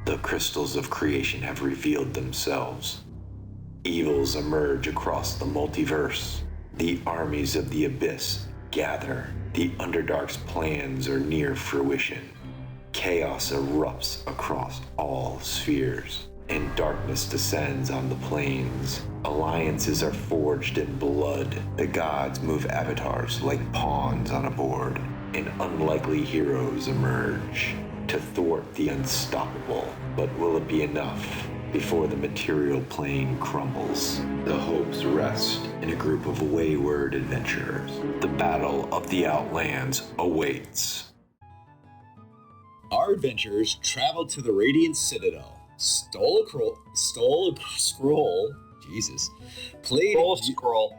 The crystals of creation have revealed themselves. Evils emerge across the multiverse. The armies of the abyss gather. The Underdark's plans are near fruition. Chaos erupts across all spheres, and darkness descends on the planes. Alliances are forged in blood. The gods move avatars like pawns on a board, and unlikely heroes emerge to thwart the unstoppable. But will it be enough before the material plane crumbles? The hopes rest in a group of wayward adventurers. The battle of the Outlands awaits. Our adventurers traveled to the Radiant Citadel, stole a scroll, Jesus, stole a scroll,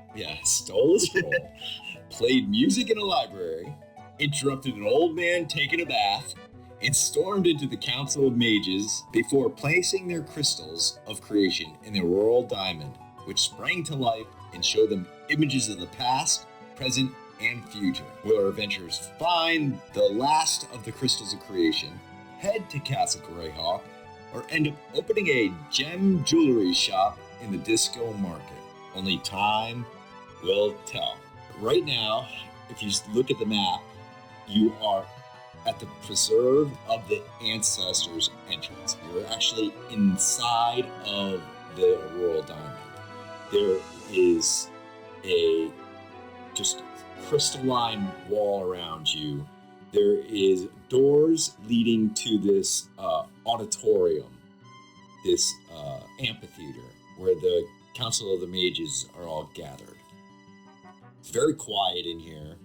played music in a library, interrupted an old man taking a bath, and stormed into the Council of Mages before placing their crystals of creation in the Royal Diamond, which sprang to life and showed them images of the past, present, and future. Will our adventurers find the last of the crystals of creation, head to Castle Greyhawk, or end up opening a gem jewelry shop in the Disco Market? Only time will tell. Right now, if you look at the map, you are at the Preserve of the Ancestors entrance. You're actually inside of the Royal Diamond. There is a just crystalline wall around you. There is doors leading to this auditorium, this amphitheater, where the Council of the Mages are all gathered. It's very quiet in here.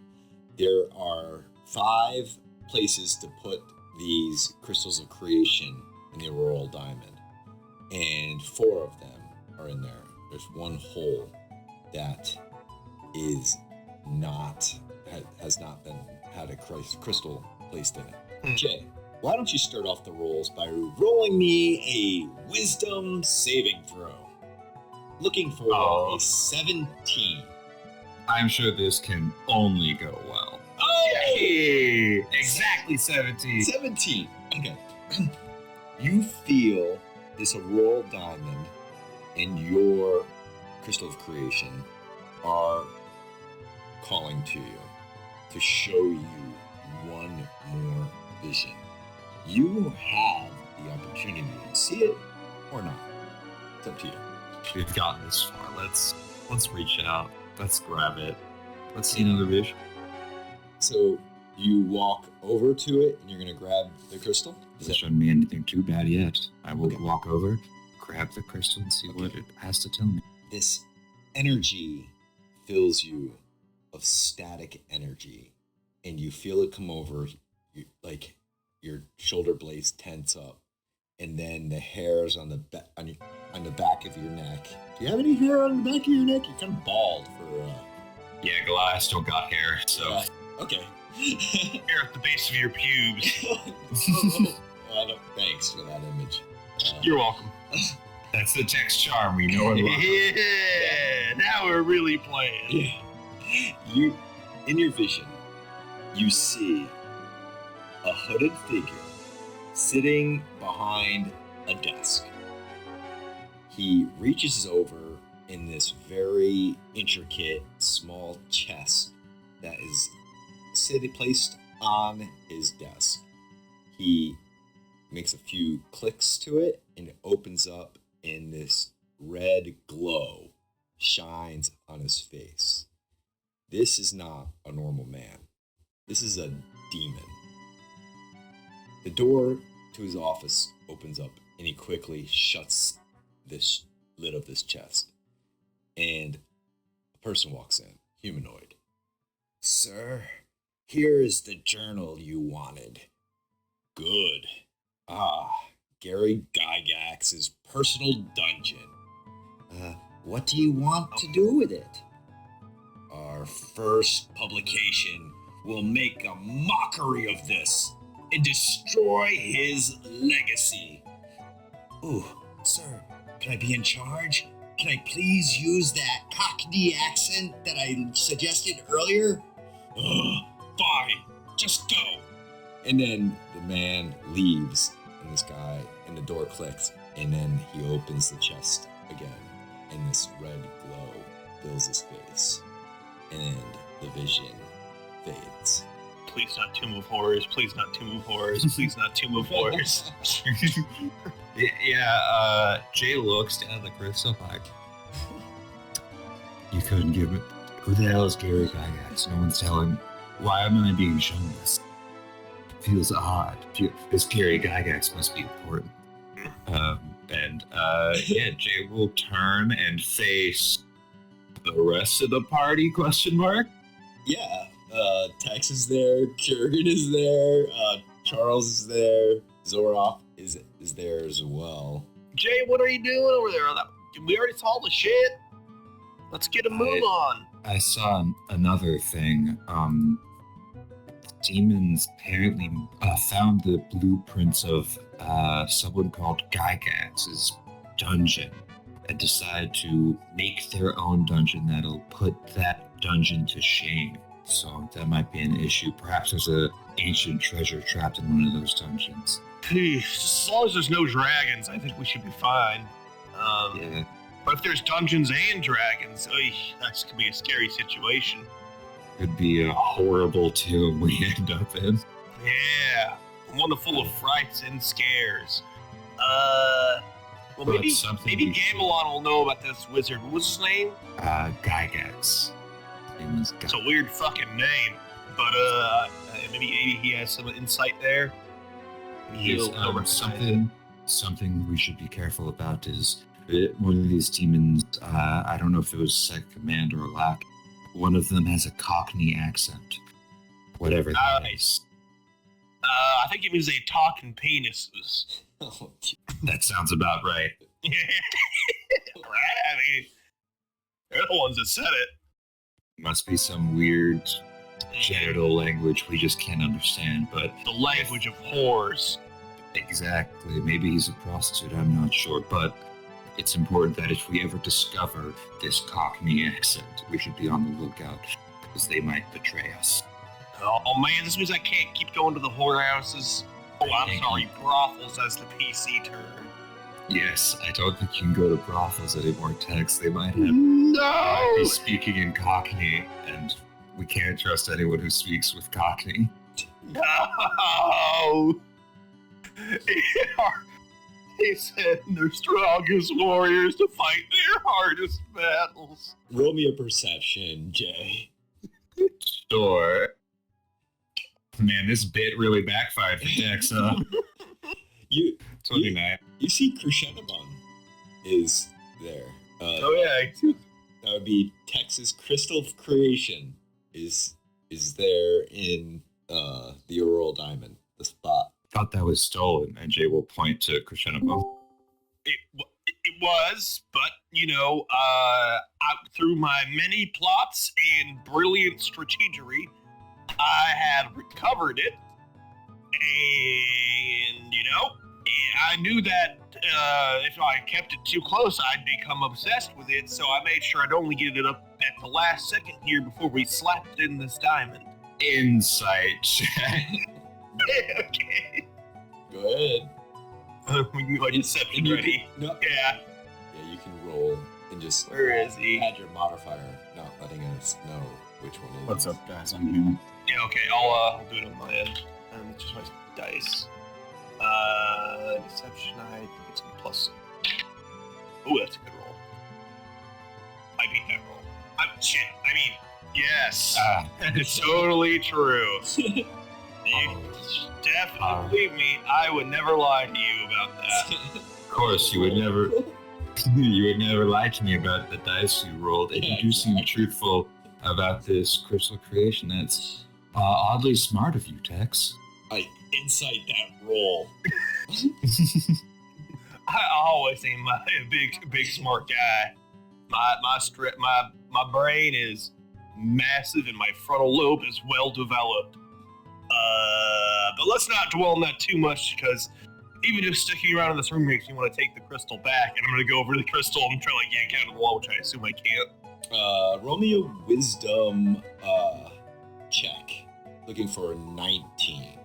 There are 5 places to put these crystals of creation in the Royal Diamond, and 4 of them are in there. There's one hole that is has not had a crystal placed in it. Jay, why don't you start off the rolls by rolling me a wisdom saving throw? Looking for a 17. I'm sure this can only go well. Oh! Yay! Exactly 17. 17. Okay. You feel this Royal Diamond and your crystal of creation are calling to you to show you one more vision. You have the opportunity to see it or not. It's up to you. We've gotten this far. Let's reach out. Let's grab it. Let's see another vision. So you walk over to it and you're going to grab the crystal? It hasn't shown me anything too bad yet. I will walk over, grab the crystal, and see what it has to tell me. This energy fills you of static energy, and you feel it come over, like your shoulder blades tense up, and then the hairs on the back of your neck. Do you have any hair on the back of your neck? You're kind of bald for. Yeah, Goliath still got hair, so. Yeah. Okay. Hair at the base of your pubes. Well, thanks for that image. You're welcome. That's the text charm we know and love. Yeah, now we're really playing. Yeah. You, in your vision, you see a hooded figure sitting behind a desk. He reaches over in this very intricate small chest that is placed on his desk. He makes a few clicks to it and it opens up, and this red glow shines on his face. This is not a normal man. This is a demon. The door to his office opens up and he quickly shuts this lid of this chest. And a person walks in, humanoid. Sir, here is the journal you wanted. Good. Gary Gygax's personal dungeon. What do you want to do with it? Our first publication will make a mockery of this and destroy his legacy. Ooh, sir, can I be in charge? Can I please use that Cockney accent that I suggested earlier? Fine, just go. And then the man leaves, and this guy and the door clicks, and then he opens the chest again, and this red glow fills his face, and the vision fades. Please not Tomb of Horrors. Please not Tomb of Horrors. Please not Tomb of Horrors. Jay looks down at the crystal like, you couldn't give it. Who the hell is Gary Gygax? No one's telling. Why am I being shown this? Feels odd. This Gary Gygax must be important. Jay will turn and face the rest of the party, question mark? Yeah, Tex is there, Kurgan is there, Charles is there, Zoroff is there as well. Jay, what are you doing over there? We already saw the shit. Let's get a move on. I saw another thing. Demons apparently found the blueprints of someone called Gygax's dungeon and decided to make their own dungeon that'll put that dungeon to shame. So that might be an issue. Perhaps there's an ancient treasure trapped in one of those dungeons. As long as there's no dragons, I think we should be fine. Yeah. But if there's dungeons and dragons, that could be a scary situation. Could be a horrible tomb we end up in. Yeah, one full of frights and scares. Well, maybe Gamelon will know about this wizard. What was his name? Gygax. It's a weird fucking name, but maybe he has some insight there. Something we should be careful about is one of these demons. I don't know if it was second command or lack. One of them has a Cockney accent. Whatever that is. I think it means they talk in penises. That sounds about right. Yeah. Right? I mean, they're the ones that said it. Must be some weird genital language we just can't understand, but... The language of whores. Exactly. Maybe he's a prostitute, I'm not sure, but it's important that if we ever discover this Cockney accent, we should be on the lookout, because they might betray us. Oh man, this means I can't keep going to the whorehouses. Oh, I'm sorry, brothels as the PC term. Yes, I don't think you can go to brothels anymore, Tex. They might be speaking in Cockney, and we can't trust anyone who speaks with Cockney. No! They send their strongest warriors to fight their hardest battles. Roll me a perception, Jay. Sure. Man, this bit really backfired for Tex, huh? 29. You see Crescendomon is there. Yeah. That would be Tex's Crystal of Creation is there in the Auroral Diamond, the spot. Thought that was stolen, and Jay will point to Crescendomon. It was, but, through my many plots and brilliant strategery, I had recovered it, and, I knew that if I kept it too close, I'd become obsessed with it, so I made sure I'd only get it up at the last second here before we slapped in this diamond. Insight check. Okay. Go ahead. We can go deception ready. No. Yeah. Yeah, you can roll and just... Where is he? Add your modifier, not letting us know which one it is. What's up, guys? I'm here. Yeah, okay, I'll do it on my end. Just my dice. Deception, I think it's a plus. Ooh, that's a good roll. I beat that roll. Yes. It's totally true. You definitely believe me, I would never lie to you about that. Of course, you would never... You would never lie to me about the dice you rolled, and you do seem truthful about this crystal creation. That's oddly smart of you, Tex. I insight that roll. I always seem a big smart guy. My brain is massive and my frontal lobe is well developed. But let's not dwell on that too much, because even just sticking around in this room makes me want to take the crystal back, and I'm going to go over to the crystal and try to yank out of the wall, which I assume I can't. Roll me a wisdom check. Looking for a 19.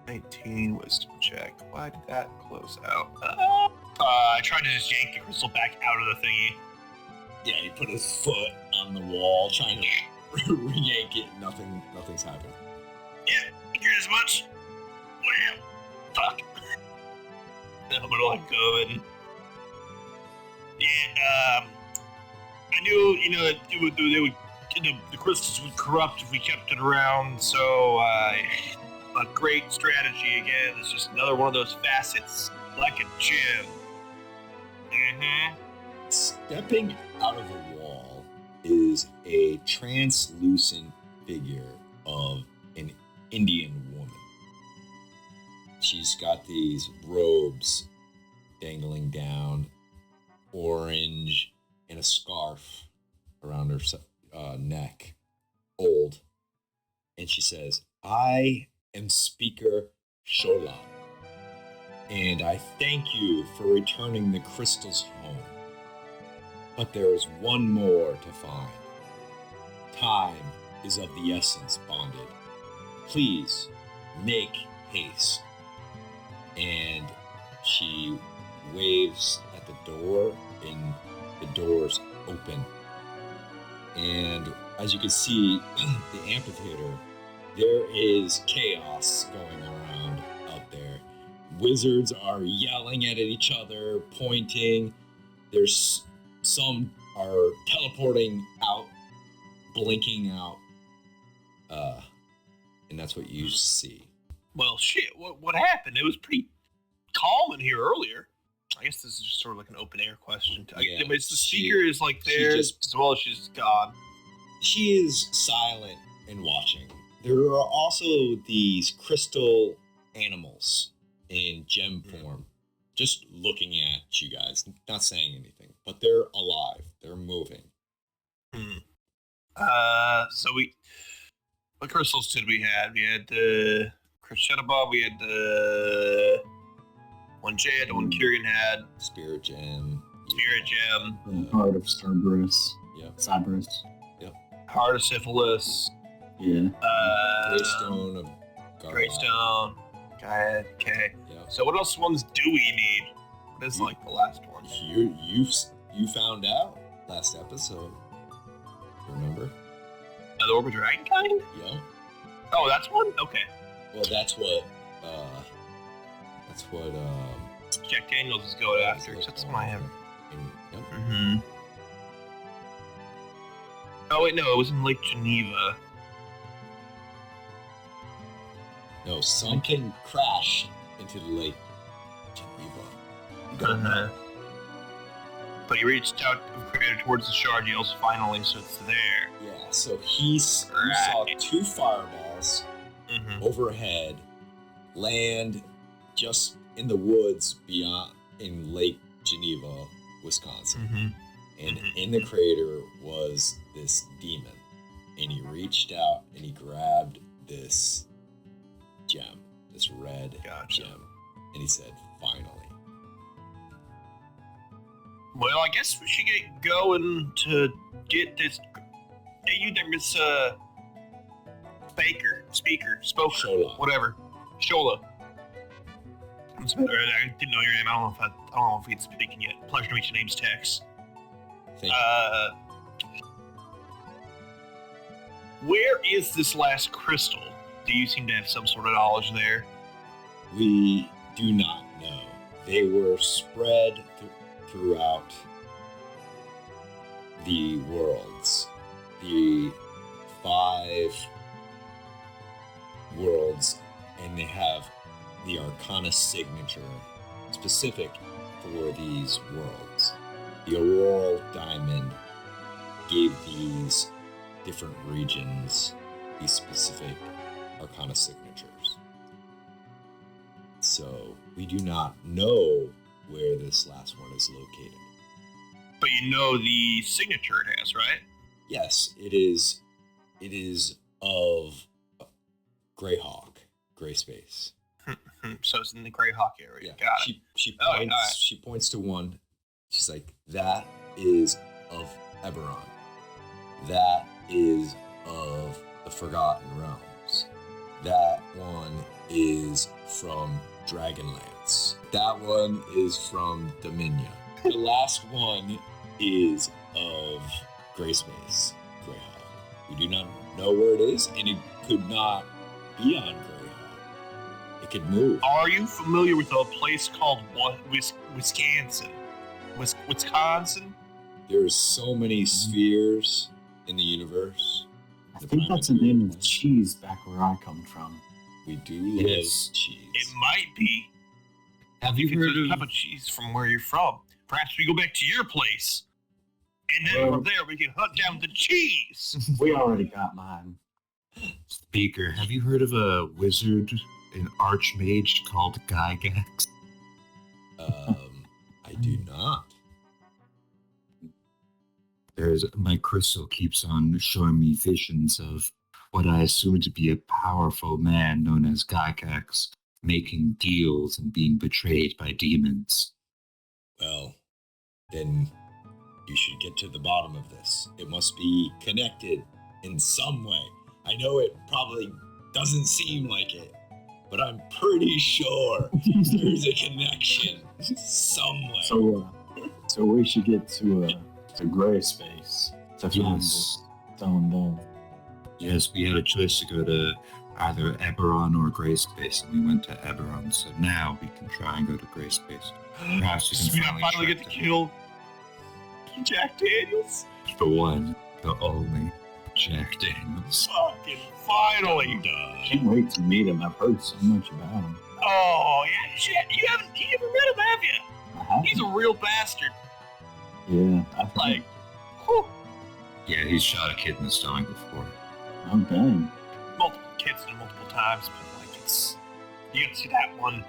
19 wisdom check. Why did that close out? I tried to just yank the crystal back out of the thingy. Yeah, he put his foot on the wall, trying to yank it. Nothing's happening. Yeah, figured as much. Well, fuck. I'm gonna let go of it. Yeah, I knew, the crystals would corrupt if we kept it around, so, a great strategy again. It's just another one of those facets, like a gem. Mm-hmm. Stepping out of the wall is a translucent figure of an Indian woman. She's got these robes dangling down, orange, and a scarf around her neck, old. And she says, "I am Speaker Shola, and I thank you for returning the crystals home. But there is one more to find. Time is of the essence, bonded. Please make haste." And she waves at the door, and the doors open. And as you can see, the amphitheater, there is chaos going around out there. Wizards are yelling at each other, pointing. There's some are teleporting out, blinking out. And that's what you see. Well, shit, what happened? It was pretty calm in here earlier. I guess this is just sort of like an open air question. Yeah, But the speaker is like there as well as she's gone. She is silent and watching. There are also these crystal animals in gem form, just looking at you guys, not saying anything, but they're alive. They're moving. So what crystals did we have? We had the Crescendo, we had the one Jay had, the one Kieran had. Spirit gem. Heart of Cerberus. Yep. Cerberus. Heart of Syphilis. Yeah. Greystone of Garland. Greystone. Okay. Yep. So what else ones do we need? What is like the last one? You found out last episode. Remember? The Orb of Dragonkind? Yep. Oh, that's one? Okay. Well, that's what Jack Daniels is going after, because that's one I have. Yep. Mm-hmm. Oh, wait, no, it was in Lake Geneva. No, something crashed into the lake Geneva. You don't know. But he reached out of Creator towards the shard yells finally, so it's there. Yeah, so you saw two fireballs overhead land just in the woods beyond in Lake Geneva, Wisconsin. And in the crater was this demon. And he reached out and he grabbed this gem, this red gem. And he said, "Finally." Well, I guess we should get going to get this. Hey, you there, Miss Spoker, Shola. whatever, Shola. I didn't know your name. I don't know if he's speaking yet. Pleasure to meet you. Name's Tex. Thank you. Where is this last crystal? Do you seem to have some sort of knowledge there? We do not know. They were spread throughout the worlds. The 5 worlds, and they have the Arcana signature specific for these worlds. The Auroral Diamond gave these different regions these specific Arcana signatures. So we do not know where this last one is located. But you know the signature it has, right? Yes, it is. It is of Greyhawk, Greyspace. So it's in the Greyhawk area. Yeah. Got it. She points. right. She points to one. She's like, "That is of Eberron. That is of the Forgotten Realms. That one is from Dragonlance. That one is from Dominia. The last one is of Greyspace, Greyhawk. We do not know where it is, and it could not be on Greyhawk. It could move. Are you familiar with a place called Wisconsin? Wisconsin? There's so many spheres in the universe. I think that's the name of the cheese back where I come from. We do love Yes. cheese. It might be. Have you If heard it's a of? cup of cheese from where you're from. Perhaps we go back to your place, and then Well- from there we can hunt down the cheese. We already got mine. Speaker, have you heard of a wizard, an archmage called Gygax? I do not. My crystal keeps on showing me visions of what I assume to be a powerful man known as Gygax, making deals and being betrayed by demons. Well, then you should get to the bottom of this. It must be connected in some way. I know it probably doesn't seem like it, but I'm pretty sure there's a connection somewhere. So we should get to Greyspace to find this stone ball. Yes, we had a choice to go to either Eberron or Greyspace, and we went to Eberron, so now we can try and go to Greyspace. Perhaps we So can we finally get to track kill Jack Daniels. the one, the only Jack Daniels. Fucking finally. Can't wait to meet him. I've heard so much about him. Oh yeah, shit. You never met him, have you? I have. He's a real bastard. Yeah, I've Like, whew, Yeah, he's shot a kid in the stomach before. Oh dang. multiple kids and multiple times, but like you get to see that one,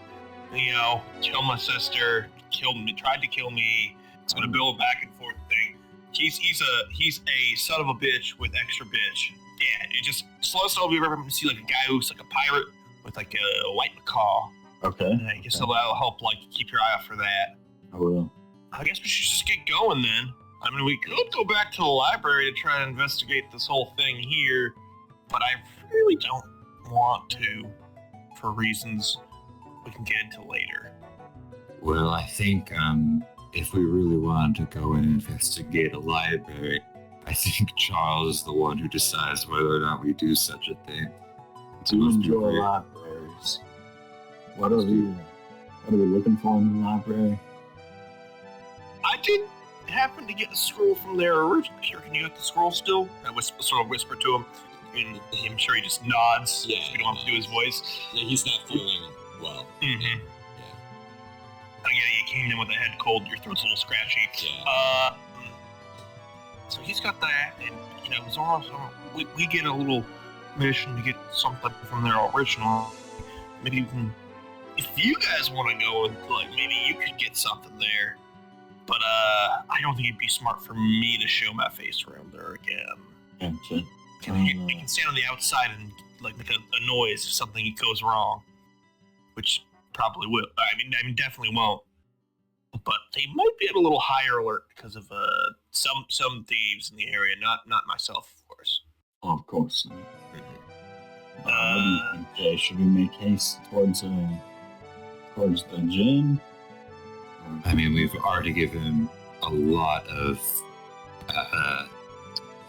kill my sister, killed me, tried to kill me. It's been a bill back and forth thing. He's a son of a bitch with extra bitch. Yeah, it just slowest over you ever see like a guy who's like a pirate with like a white macaw. Okay. And I guess that'll help like keep your eye out for that. I will. I guess we should just get going then. I mean, we could go back to the library to try and investigate this whole thing here, but I really don't want to, for reasons we can get into later. Well, I think if we really wanted to go and investigate a library, I think Charles is the one who decides whether or not we do such a thing. Do you enjoy libraries? What are we looking for in the library? I did happen to get the scroll from there originally. Here, can you get the scroll still? I sort of whisper to him, and I'm sure he just nods. Yeah, We don't have to do his voice. Yeah, he's not feeling well. Mm-hmm. Yeah. Oh, yeah, you came in with a head cold. Your throat's a little scratchy. Yeah. So he's got that, and Zoro, we get a little mission to get something from their original. Maybe you can, if you guys want to go, like maybe you could get something there. But I don't think it'd be smart for me to show my face around there again. Gotcha. You can stand on the outside and like make a noise if something goes wrong, which probably will. I mean, definitely won't. But they might be at a little higher alert because of some thieves in the area. Not myself, of course. Oh, of course. Mhm. What do you think, Jay? Should we make haste towards the gym? I mean, we've already given him a lot of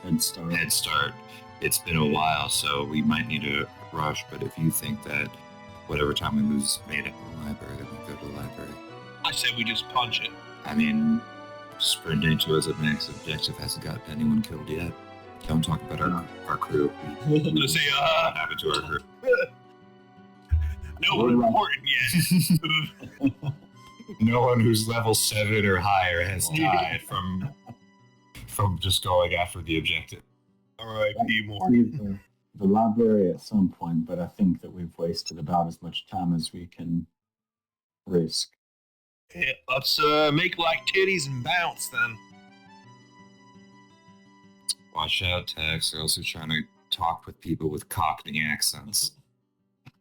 Head start. head start. It's been a while, so we might need to rush. But if you think that whatever time we lose made it in the library, then we go to the library. I say we just punch it. I mean, sprinting towards the next objective hasn't got anyone killed yet. Don't talk about our crew. I'm gonna say, What happened to our crew? no one important yet. No one who's level 7 or higher has died from just going after the objective. All right, be more. Leave the library at some point, but I think that we've wasted about as much time as we can risk. Yeah, let's make like titties and bounce then. Watch out, Tex. They're also trying to talk with people with Cockney accents.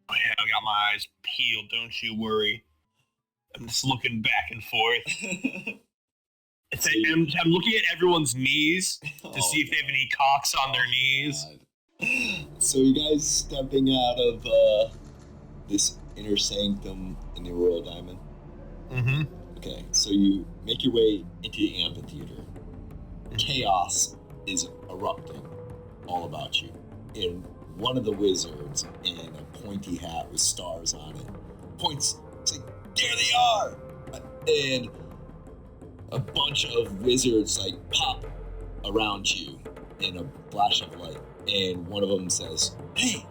Oh, yeah, I got my eyes peeled. Don't you worry. I'm just looking back and forth. I'm looking at everyone's knees to see if they have any cocks on their knees. God. So you guys stepping out of this inner sanctum in the Royal Diamond? Mm-hmm. Okay, so you make your way into the amphitheater. Chaos is erupting all about you. And one of the wizards in a pointy hat with stars on it points, it's like, there they are! And a bunch of wizards like pop around you in a flash of light. And one of them says, hey,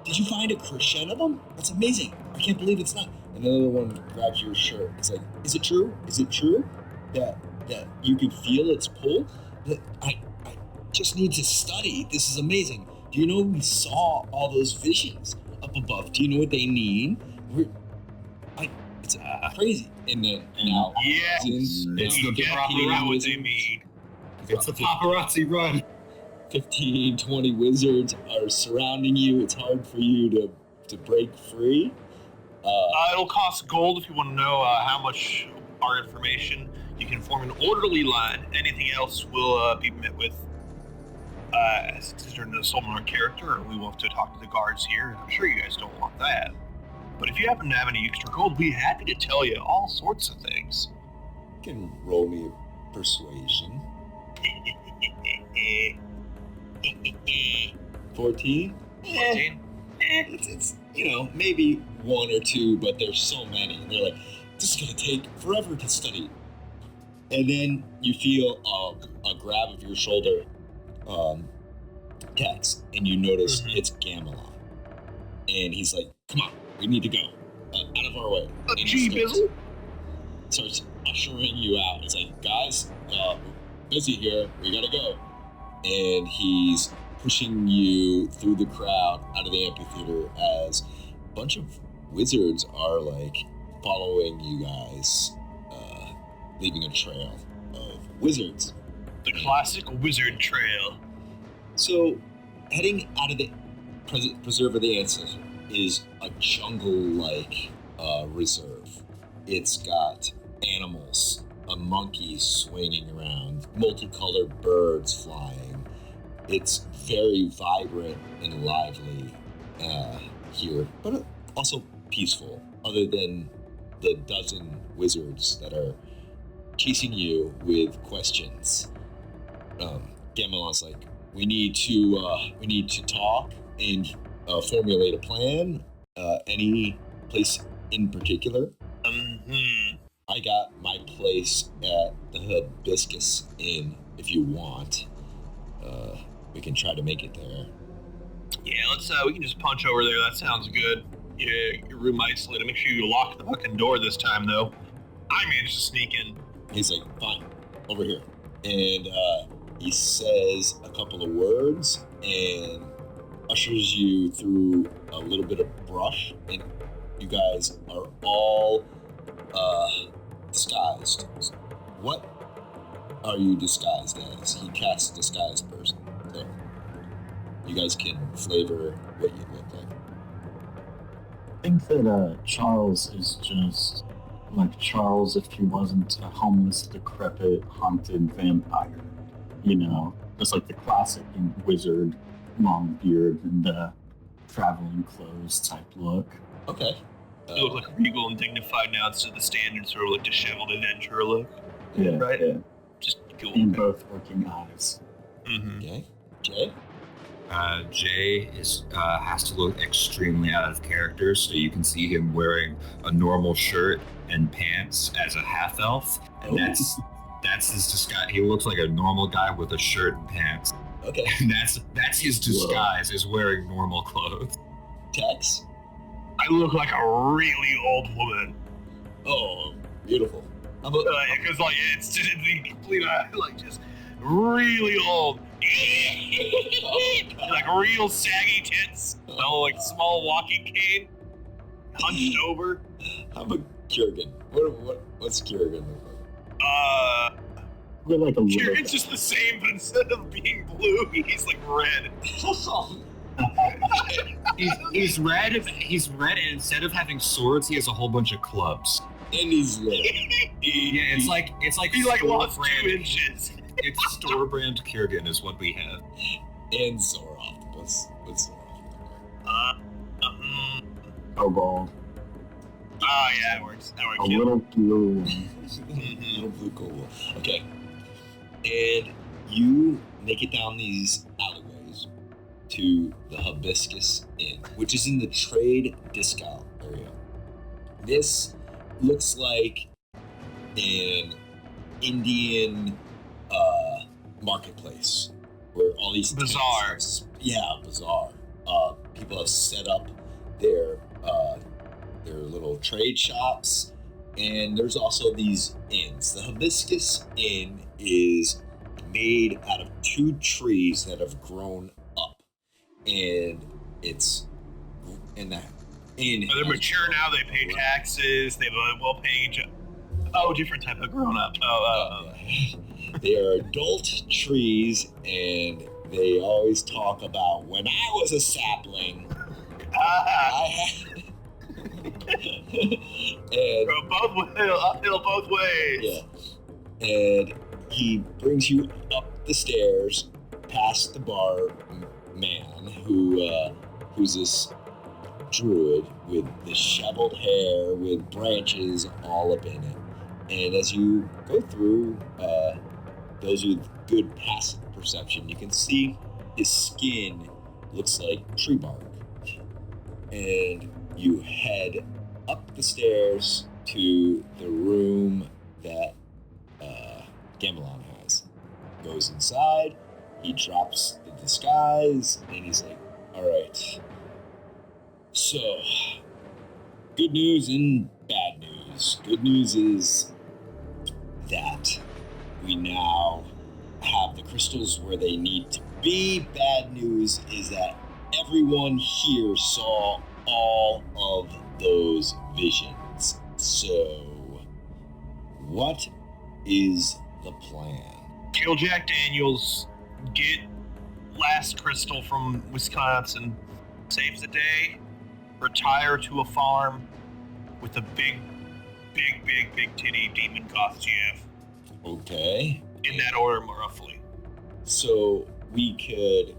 did you find a crescentum? That's amazing. I can't believe it's not. And another one grabs your shirt. It's like, is it true? Is it true that you can feel its pull? I just need to study. This is amazing. Do you know we saw all those visions up above? Do you know what they mean? It's crazy. And then now, Yeah, it's the definitely know what they mean. It's a paparazzi run. 15, 20 wizards are surrounding you. It's hard for you to break free. It'll cost gold if you want to know how much our information. You can form an orderly line. Anything else will be met with as considered a Solmar character, or we will have to talk to the guards here. I'm sure you guys don't want that. But if you happen to have any extra gold, we'd be happy to tell you all sorts of things. You can roll me a persuasion. 14? 14? It's maybe one or two, but there's so many. And they're like, this is going to take forever to study. And then you feel a grab of your shoulder, Tex, and you notice it's Gamelon. And he's like, come on, we need to go. Out of our way. And he starts ushering you out. He's like, guys, we're busy here. We gotta go. And he's pushing you through the crowd out of the amphitheater as a bunch of wizards are like following you guys, leaving a trail of wizards. The classic wizard trail. So, heading out of the Preserve of the Ancestor is a jungle-like reserve. It's got animals, a monkey swinging around, multicolored birds flying. It's very vibrant and lively here, but also peaceful, other than the dozen wizards that are chasing you with questions. Gamelon's like, we need to talk and formulate a plan. Any place in particular? I got my place at the Hibiscus Inn. If you want, we can try to make it there. Yeah, let's. We can just punch over there. That sounds good. Yeah, your room isolated. Make sure you lock the fucking door this time, though. I managed to sneak in. He's like, fine, over here. And he says a couple of words and ushers you through a little bit of brush, and you guys are all disguised. What are you disguised as? He casts disguise person. So you guys can flavor what you look like. I think that Charles is just like Charles if he wasn't a homeless, decrepit, haunted vampire. Just like the classic wizard, long beard and traveling clothes type look. Okay. You look like regal and dignified now instead of the standard sort of like disheveled adventurer look. Yeah, right? Yeah. Just cool. In both working eyes. Mm-hmm. Okay. Jay? Jay has to look extremely out of character, so you can see him wearing a normal shirt and pants as a half elf, and that's his disguise. He looks like a normal guy with a shirt and pants. Okay. And that's his disguise, is wearing normal clothes. Tex? I look like a really old woman. Oh, beautiful. Because it's just the complete just really old. Like real saggy tits, like small walking cane, hunched over. How about Kiergan? What's Kiergan look like? We're like a little Kiergan's just the same, but instead of being blue, he's like red. He's red. He's red, and instead of having swords, he has a whole bunch of clubs. And he's lit. Yeah, it's like he like lost store-brand. 2 inches. It's store brand Kiergan is what we have. And Zoroth. What's Zoroth look like? cobalt, Oh yeah, that works. That a works. Yeah. little blue one. Little blue cool. Okay. And you make it down these alleyways to the Hibiscus Inn, which is in the trade discount area. This looks like an Indian marketplace where all these Bazaar. bazaar. People have set up their little trade shops, and there's also these inns. The Hibiscus Inn is made out of 2 trees that have grown up, and it's in that inn. They're mature now. They pay taxes. They have a well-paying job. Oh, different type of grown-up. They are adult trees, and they always talk about when I was a sapling. I had. And Both uphill both ways. yeah, and he brings you up the stairs, past the bar man, who's this druid with disheveled hair with branches all up in it. And as you go through, those with good passive perception, you can see his skin looks like tree bark. And you head up the stairs to the room that Gamelon has. Goes inside, he drops the disguise, and he's like, alright. So, good news and bad news. Good news is that we now have the crystals where they need to be. Bad news is that everyone here saw all of those visions. So, what is the plan? Kill Jack Daniels, get last crystal from Wisconsin, saves the day, retire to a farm with a big titty demon costume. Okay. In that order, more roughly. So we could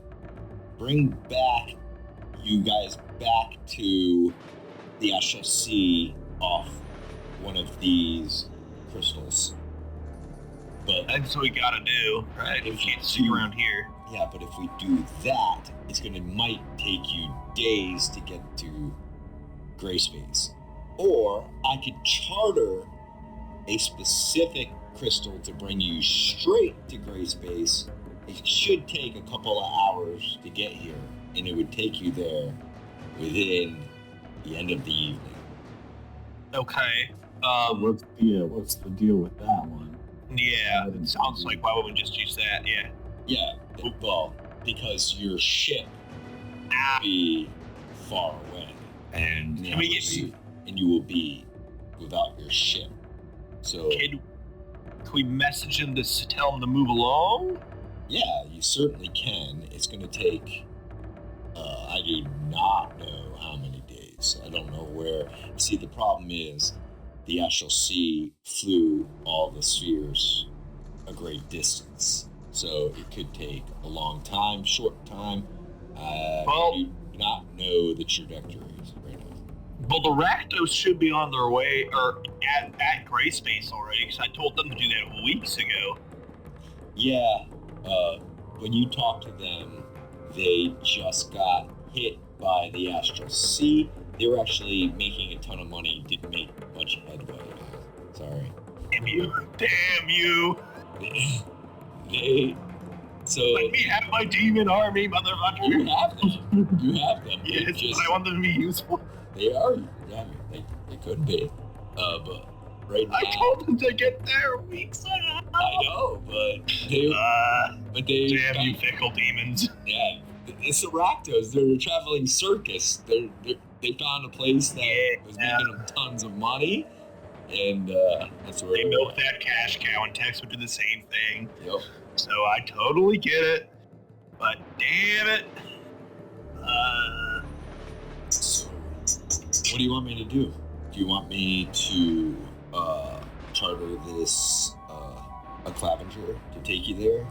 bring back you guys back to the Astral Sea off one of these crystals. But That's what we gotta do, right? We can't see around here. yeah, but if we do that, might take you days to get to Greyspace. Or I could charter a specific crystal to bring you straight to Greyspace. It should take a couple of hours to get here, and it would take you there within the end of the evening. Okay. What's the deal with that one? Yeah, it sounds like why wouldn't we just use that? Yeah. Yeah, well, because your ship will be far away, And Can we get- and you will be without your ship. So Can we message him to tell him to move along? yeah, you certainly can. It's going to take. I do not know how many days. I don't know where. See, the problem is the Astral Sea flew all the spheres a great distance, so it could take a long time, short time. Well- you do not know the trajectories right now. Well, the Rakdos should be on their way, or at Greyspace already, because I told them to do that weeks ago. Yeah, when you talk to them, they just got hit by the Astral Sea. They were actually making a ton of money, didn't make much headway. Sorry. Damn you. Damn you. So Let me have my demon army, you motherfucker. have them. You have them. Yes, They just- but I want them to be useful. They are. Yeah, they could be. But right now, I told them to get there weeks ago. I know, but they. Damn you fickle demons. Yeah, it's the Rakdos. They're a traveling circus. They found a place that was making them tons of money, and that's where They milked that cash cow, and Tex would do the same thing. Yep. So I totally get it. But damn it. So, what do you want me to do? Do you want me to charter this a Clavenger to take you there?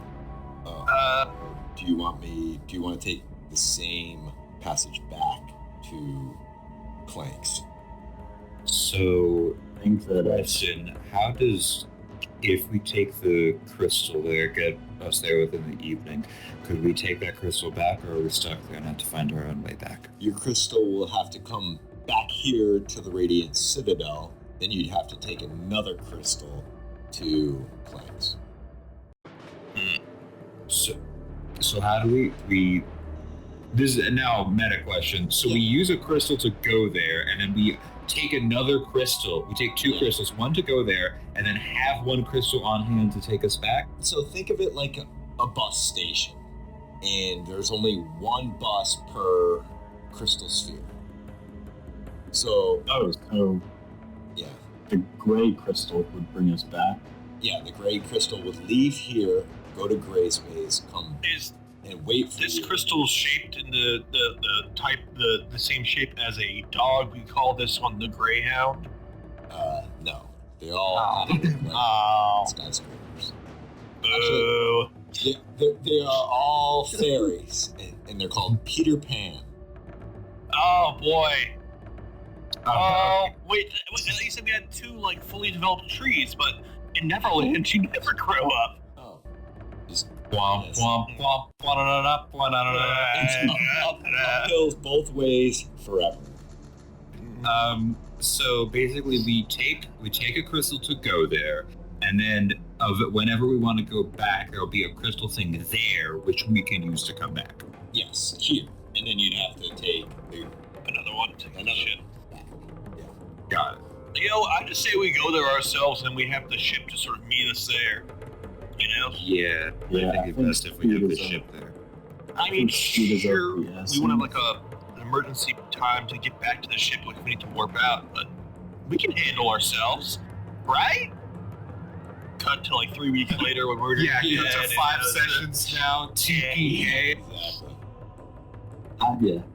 Or do you want to take the same passage back to Clanks. So, I think that question, how does, if we take the crystal there, get us there within the evening, could we take that crystal back, or are we stuck there and have to find our own way back? Your crystal will have to come back here to the Radiant Citadel. Then you'd have to take another crystal to Clanks. So how do we this is now a meta question. So we use a crystal to go there, and then we take another crystal. We take two crystals, one to go there, and then have one crystal on hand to take us back? So think of it like a bus station. And there's only one bus per crystal sphere. So, so yeah. the gray crystal would bring us back. Yeah, the gray crystal would leave here, go to Greyspace, come and wait for This you. crystal is shaped in the type, the same shape as a dog. We call this one the Greyhound. No. They all have like skyscrapers. Boo. They are all fairies, and they're called Peter Pan. Oh boy. Oh wait, you said we had two like fully developed trees, but in Neverland you never grow up. Oh. Just Womp, womp, womp, womp, up hills both ways forever. So basically we take a crystal to go there, and then whenever we want to go back, there'll be a crystal thing there which we can use to come back. Yes, here. And then you'd have to take Another one. another Ship. back. Yeah. Got it. You know, I just say we go there ourselves and we have the ship to sort of meet us there. You know? Yeah, Yeah, I think it's best if we have the ship there. I mean, speed is sure, of the essence. we want to have like an emergency time to get back to the ship, like we need to warp out, but we can handle ourselves, right? Cut to like 3 weeks later when we're Yeah, cut to 5 sessions now, TPA. Exactly.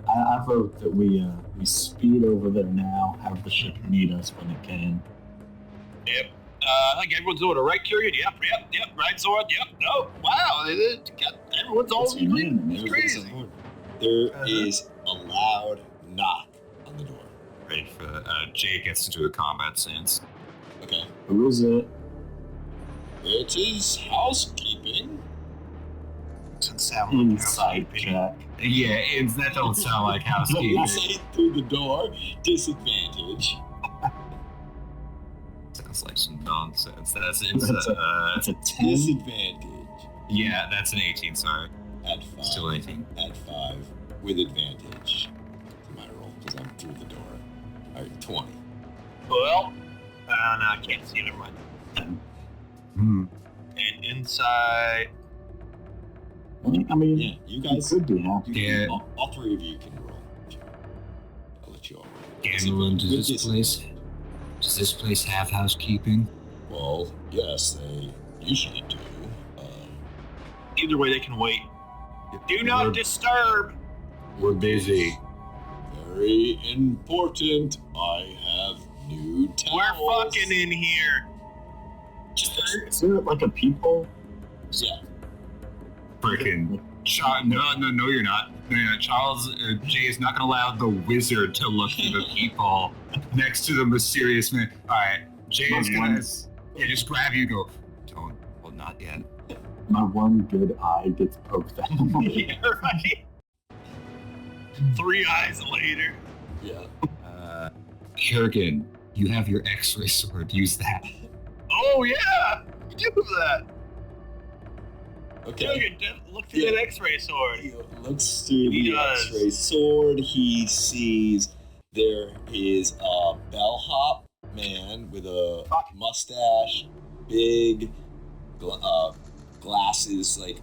I vote that we speed over there now, have the ship meet us when it can. Yep. I think everyone's doing it right, Kyrian. Yep, right, Zord. Yep, no. Wow, everyone's all That's unanimous. it's crazy. There is a loud knock on the door. Ready for Jay gets into a combat stance. Okay. Who is it? It is housekeeping. Doesn't sound Inside housekeeping. check. Yeah, that don't sound like housekeeping. Inside through the door. Disadvantage. Sounds like some nonsense. That's That's a 10. Disadvantage. yeah, that's an 18. Sorry, At 5. still 18. At 5 with advantage to my roll because I'm through the door. Alright, 20. Well, no, I can't see. Never mind. Hmm. And inside, I mean, Yeah, you you guys. could be happy. Yeah. All 3 of you can roll. I'll let you all roll. Gambling, With disadvantage. does this place have housekeeping? Well, yes, they usually do. either way, they can wait. Do not disturb. We're busy. Very important. I have new towels. We're fucking in here. Is there like a peephole? Yeah. Freaking. No, you're not. No, you're not. Charles, Jay is not going to allow the wizard to look through the peephole next to the mysterious man. All right, Jay is going to just grab you and go, don't, well, not yet. My one good eye gets poked out. Yeah, right? 3 eyes later. Yeah. Kurgan, you have your X-ray sword. Use that. Oh, yeah. You do that. Okay. Look through that X-ray sword. He looks through He the does. X-ray sword. He sees there is a bellhop man with a mustache, big glasses, like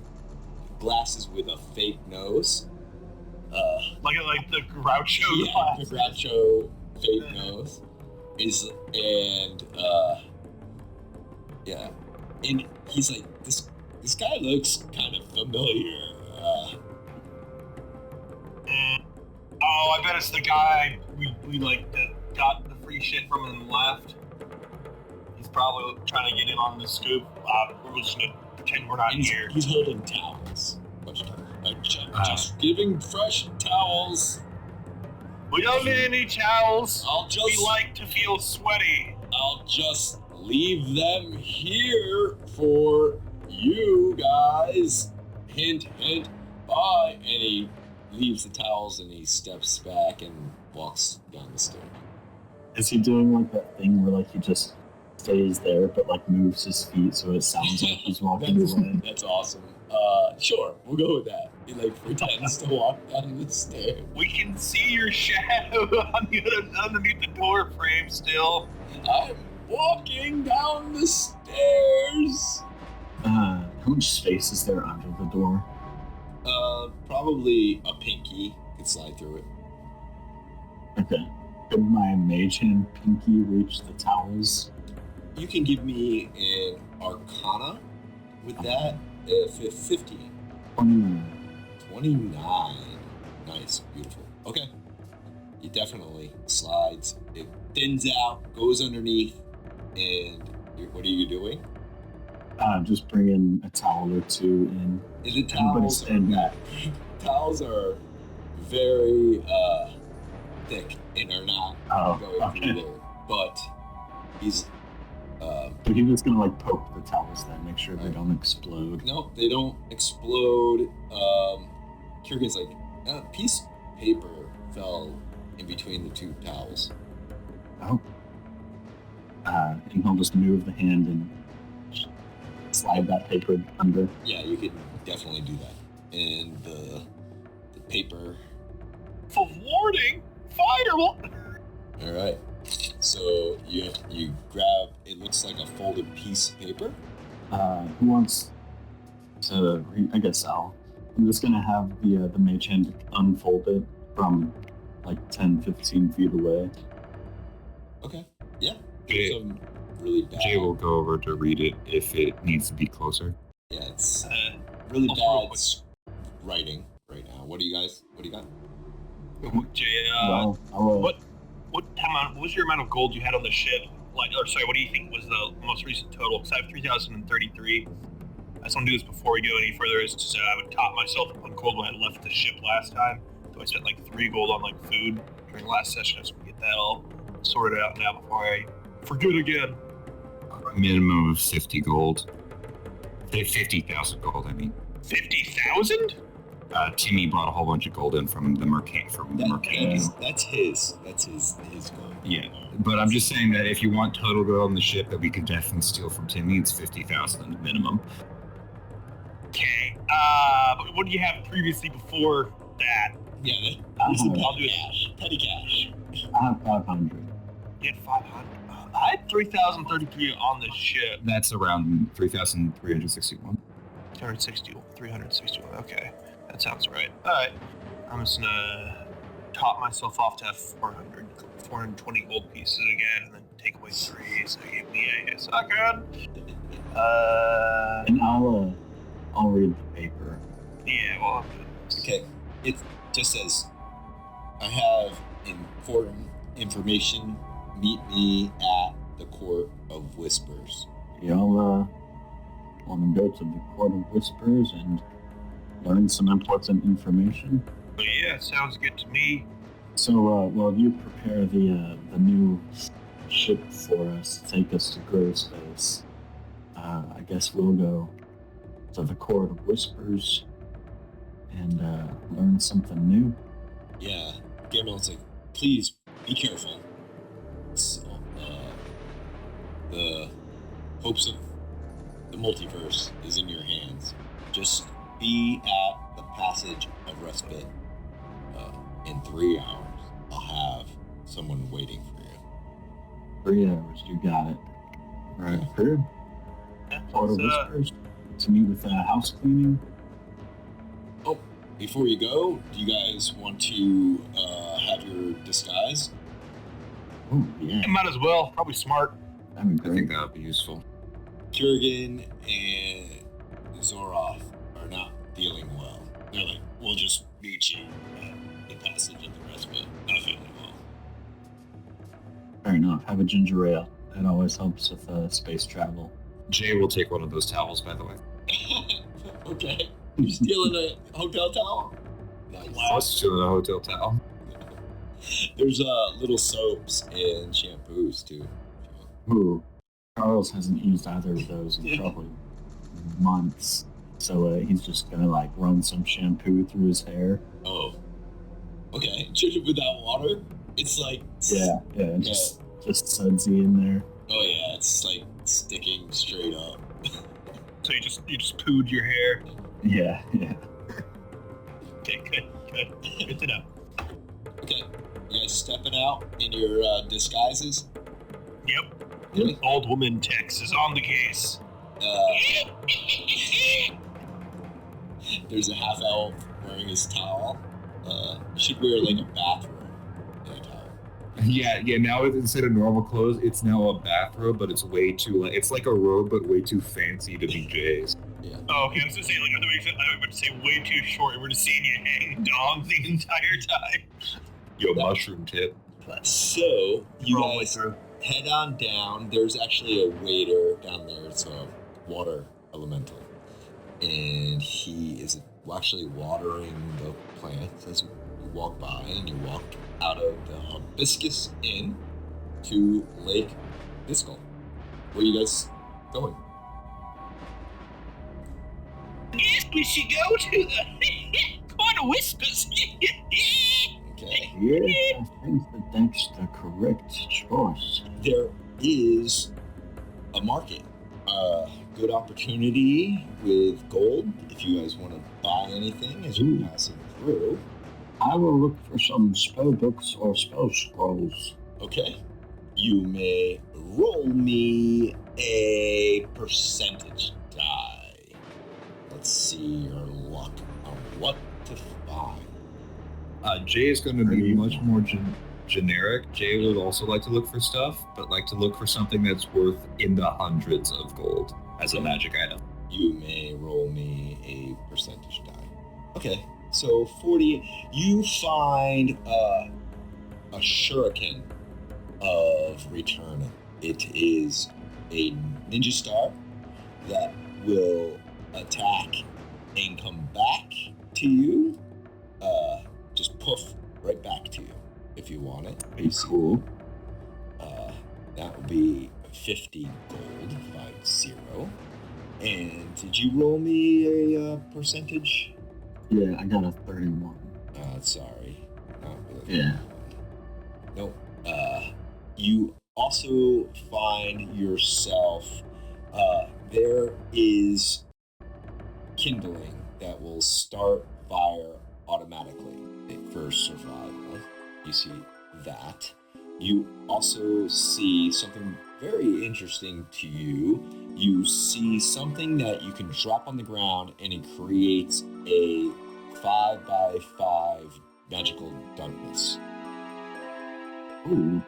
glasses with a fake nose. Like the Groucho Yeah, glass. the Groucho fake nose and he's like, this guy looks kind of familiar. Oh, I bet it's the guy we like that got the free shit from and left. He's probably trying to get in on the scoop. We're just gonna pretend we're not here. He's holding towels. Just giving fresh towels. We don't need any towels. We I'll like to feel sweaty. just leave them here for you guys. Hint, hint, bye. And he leaves the towels and he steps back and walks down the stairs. Is he doing like that thing where like he just stays there but like moves his feet so it sounds like he's walking away? That's awesome. Sure, we'll go with that. He like pretends to walk down the stairs. We can see your shadow underneath the door frame still. I'm walking down the stairs. How much space is there under the door? Probably a pinky could slide through it. Okay. Could my mage hand pinky reach the towels? You can give me an Arcana with that. 15. 29. Nice, beautiful. Okay. It definitely slides. It thins out, goes underneath, and what are you doing? Just bring in a towel or two in. Is it Everybody towels? stand back. Towels are very thick and are not going through there. But he's So he was gonna like poke the towels then, make sure they don't explode. nope, they don't explode. Kurgan's like, a piece of paper fell in between the two towels. Oh. And he'll just move the hand and slide that paper under. Yeah, you could definitely do that. And the paper. For warning, fireball. All right. So you grab. It looks like a folded piece of paper. Who wants to I guess I'm just gonna have the mage hand unfold it from like 10-15 feet away. Okay. Yeah. Jay, Some really bad. Jay will go over to read it if it needs to be closer. Yeah, it's really also real bad quick. writing right now. What do you got? Jay, Well, I'll, what was your amount of gold you had on the ship? Like, or sorry, what do you think was the most recent total? Because I have 3,033. I just want to do this before we go any further. Is to say I would top myself on gold when I left the ship last time. So I spent like 3 gold on like food during the last session. I just want to get that all sorted out now before I forget again. Minimum of 50 gold. 50,000 gold, I mean. 50,000? Timmy brought a whole bunch of gold in from the Mercane That's his goal. Yeah, but I'm just saying that if you want total gold on the ship that we could definitely steal from Timmy, it's 50,000 minimum. Okay. But what do you have previously before that? Yeah, I'll this is do petty cash. Petty cash. I have 500. You had 500. I had 3,033 on the ship. That's around 3,361. 361. Okay, that sounds right. All right, I'm just gonna top myself off to have 420 gold pieces again, and then take away 3. So give me a second. And I'll read the paper. Yeah, well, Okay. It just says, I have important information. Meet me at the Court of Whispers. Y'all want to go to the Court of Whispers and learn some important information? but yeah, sounds good to me. So, while you prepare the new ship for us to take us to Greyspace, I guess we'll go to the Court of Whispers and learn something new. Yeah. Gamel's like, please be careful. It's, the hopes of the multiverse is in your hands. Just be at the Passage of Respite in 3 hours. I'll have someone waiting for you. 3 hours, you got it. Right, heard? Yeah, Court of so, Whispers to meet with house cleaning. Oh, before you go, do you guys want to have your disguise? Oh, yeah, might as well. Probably smart. that'd be I great. think that would be useful. Kurgan and Zoroth are not feeling well. They're like, we'll just meet you at the Passage of the Respite. Not feeling well. Fair enough. Have a ginger ale. That always helps with space travel. Jay will take one of those towels, by the way. Okay. You're stealing a hotel towel? Nice. Let's steal a hotel towel. There's little soaps and shampoos too. Ooh, Charles hasn't used either of those in probably months. So he's just gonna like run some shampoo through his hair. Oh, okay. Without water, it's like Yeah, just sudsy in there. Oh yeah, it's like sticking straight up. So you just pooed your hair. Yeah. Okay, good to know. Okay, you guys stepping out in your disguises? Yep. Old woman Tex is on the case. There's a half elf wearing his towel. You should wear like a bathrobe in a towel. Yeah. Now instead of normal clothes, it's now a bathrobe, but it's way too it's like a robe, but way too fancy to be Jay's. Yeah. Oh, okay. I was gonna say I was about to say way too short. We're just seeing you hang dogs the entire time. Yo, mushroom tip. So you Roll guys through. head on down. There's actually a waiter down there. It's a water elemental, and he is actually watering the plants as you walk by, and you walk out of the Hibiscus Inn to Lake Biscal. Where are you guys going? Yes, we should go to the Corner Whispers. Okay. Yeah, I think that's the correct choice. There is a market. Good opportunity with gold if you guys want to buy anything as you're passing through. I will look for some spell books or spell scrolls. Okay. You may roll me a percentage die. Let's see your luck on what to find. Jay is going to be much more generic. Jay would also like to look for stuff, but like to look for something that's worth in the hundreds of gold as a magic item. You may roll me a percentage die. Okay, so 40. You find a shuriken of return. It is a ninja star that will attack and come back to you. Just poof right back to you if you want it. Pretty cool. That would be 50 gold, 50. And did you roll me a percentage? Yeah, I got a 31. Sorry. Not really. Yeah. Nope. You also find yourself, there is kindling that will start fire automatically for survival. You see that. You also see something very interesting to you. You see something that you can drop on the ground and it creates a 5x5 magical darkness. Ooh.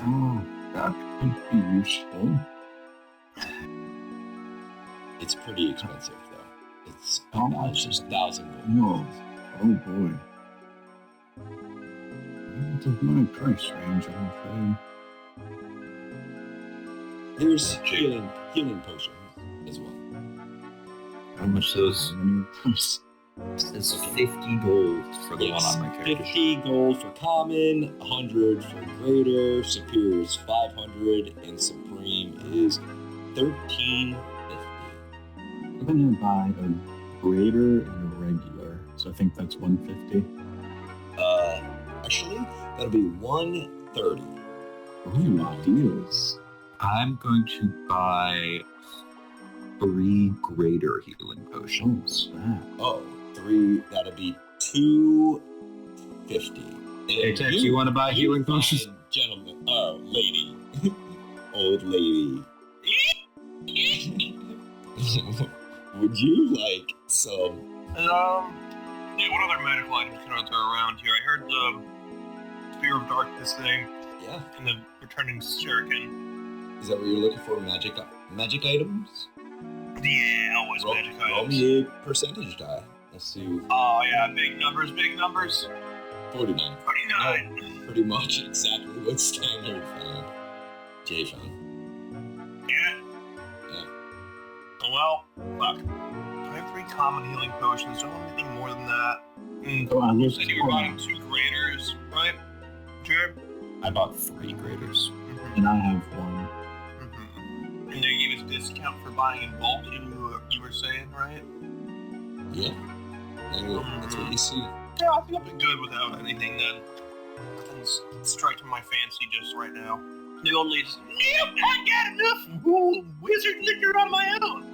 Oh, that could be useful. It's pretty expensive though. It's How much? 1,000 gold. No. Oh boy. Out of my price range, I'm afraid. There's healing potions as well. How much those? It's 50 gold for the one on my character. 50 gold for common, 100 for greater, superior is 500, and supreme is 1350. I'm gonna buy a greater and a regular, so I think that's 150. Actually, that'll be 130. Ooh, deals. I'm going to buy 3 greater healing potions. Oh, 3, that'll be 250. Hey, Tex, you want to buy healing potions? Gentlemen, lady. Old lady. Would you like some? Yeah, what other medical items can I throw around here? I heard the Spear of Darkness thing Yeah. and the returning shuriken. Is that what you're looking for? Magic items? Yeah, always magic Roll items. me a percentage die. Let's see. Oh yeah, big numbers, big numbers. 49. 49. No, pretty much exactly what Standard found. Jay found. Yeah. Yeah. Well, fuck. I have 3 common healing potions. Don't want anything more than that. So I looked Said you were buying 2 graders, right? sure? I bought 3 graders. And I have one. Mm-hmm. And they gave us a discount for buying in bulk, you were saying, right? Yeah. That's what you see. Yeah, I think I've been good without anything then. Nothing's striking my fancy just right now. The old lady's, nope, I got enough wizard liquor on my own.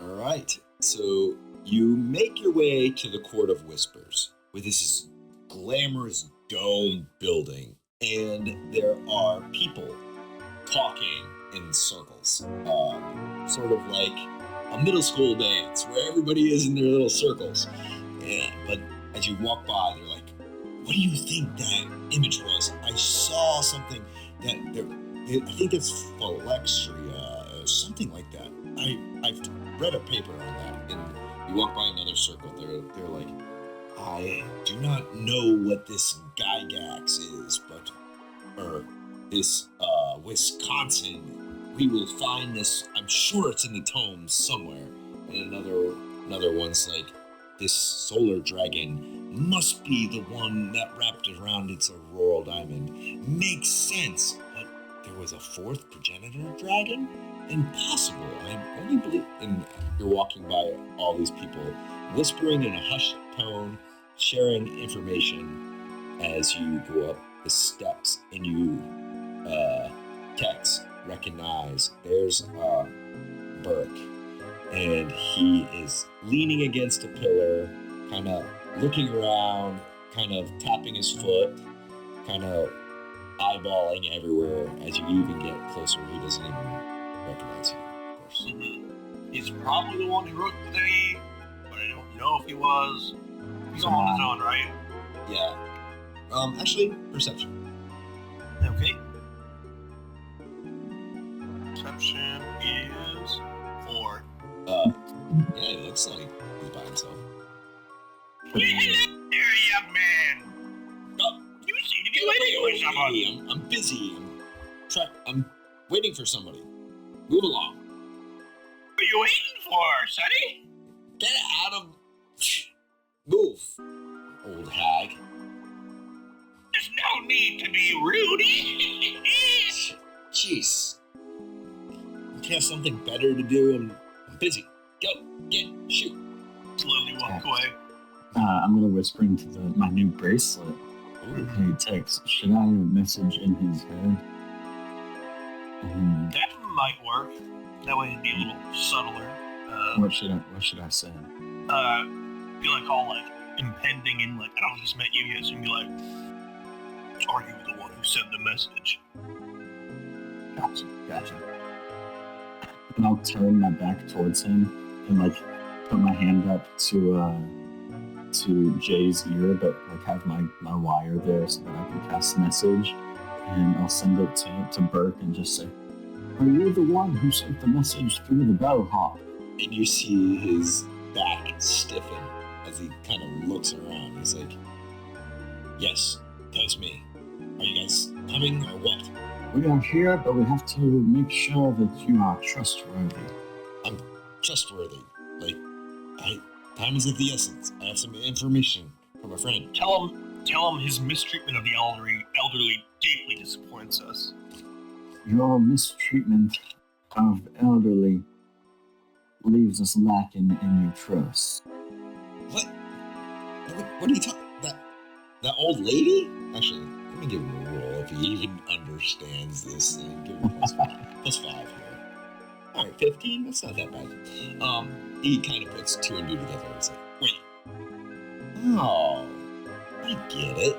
All right. So you make your way to the Court of Whispers, where this is glamorous dome building, and there are people talking in circles, sort of like a middle school dance where everybody is in their little circles. Yeah, but as you walk by, they're like, "What do you think that image was? I saw something that I think it's phylextria or something like that. I've read a paper on that." And you walk by another circle. They're like, "I do not know what this Gygax is, or this Wisconsin. We will find this. I'm sure it's in the tomes somewhere." And another one's like, "This solar dragon must be the one that wrapped it around its auroral diamond. Makes sense, but there was a 4th progenitor dragon? Impossible. I only believe." And you're walking by all these people, whispering in a hushed tone, sharing information as you go up the steps, and you, Tex, recognize there's Burke, and he is leaning against a pillar, kind of looking around, kind of tapping his foot, kind of eyeballing everywhere. As you even get closer, he doesn't even recognize you, of course. Mm-hmm. He's probably the one who wrote the thing, but I don't know if he was. He's on his own, right? Yeah. Actually, perception. Okay. Perception is 4. Yeah, it looks like he's by himself. Hello there, young man. Oh, You seem to be waiting for somebody. I'm busy. I'm waiting for somebody. Move along. What are you waiting for, Sonny? Get out of... Move, old hag. There's no need to be rude. Jeez. You have something better to do? I'm busy. Go, shoot. Slowly walk away. I'm gonna whisper into my new bracelet. Hey Tex, should I message in his head? That might work. That way it'd be a little subtler. What should I say? Be like all like impending and like, I don't know if he's met you yet, so you can be like, are you the one who sent the message? Gotcha. And I'll turn my back towards him and like put my hand up to Jay's ear, but like have my wire there so that I can cast message, and I'll send it to Burke and just say, "Are you the one who sent the message through the bellhop?" And you see his back stiffen as he kind of looks around. He's like, "Yes, that was me. Are you guys coming or what?" "We are here, but we have to make sure that you are trustworthy." "I'm trustworthy. Like, time is of the essence. I have some information from a friend." Tell him his mistreatment of the elderly deeply disappoints us. "Your mistreatment of elderly leaves us lacking in your trust." What are you talking about? That old lady? Actually, let me give him a roll if he even understands this thing. Give him plus 5 here. Alright, 15? That's not that bad. He kind of puts 2 and 2 together and is like, "Wait. Oh, I get it.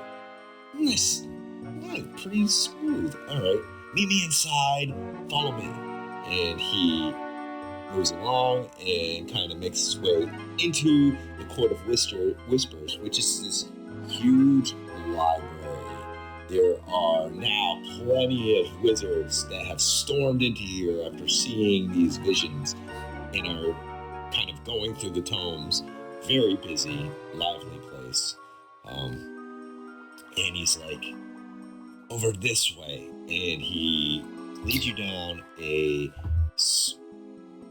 Nice. Pretty smooth. Alright, meet me inside. Follow me." And he moves along and kind of makes his way into the Court of Whispers, which is this huge library. There are now plenty of wizards that have stormed into here after seeing these visions and are kind of going through the tomes. Very busy, lively place. And he's like, "Over this way." And he leads you down a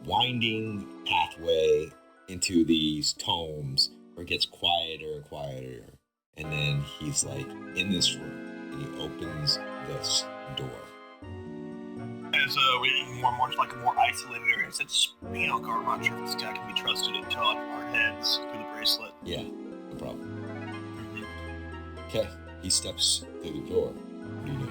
winding pathway into these tomes where it gets quieter and quieter. And then he's like in this room, and he opens this door. As we're more like a more isolated area, since I'm not sure if this guy can be trusted until like our heads through the bracelet. Yeah, no problem. Okay, he steps through the door. What do you do?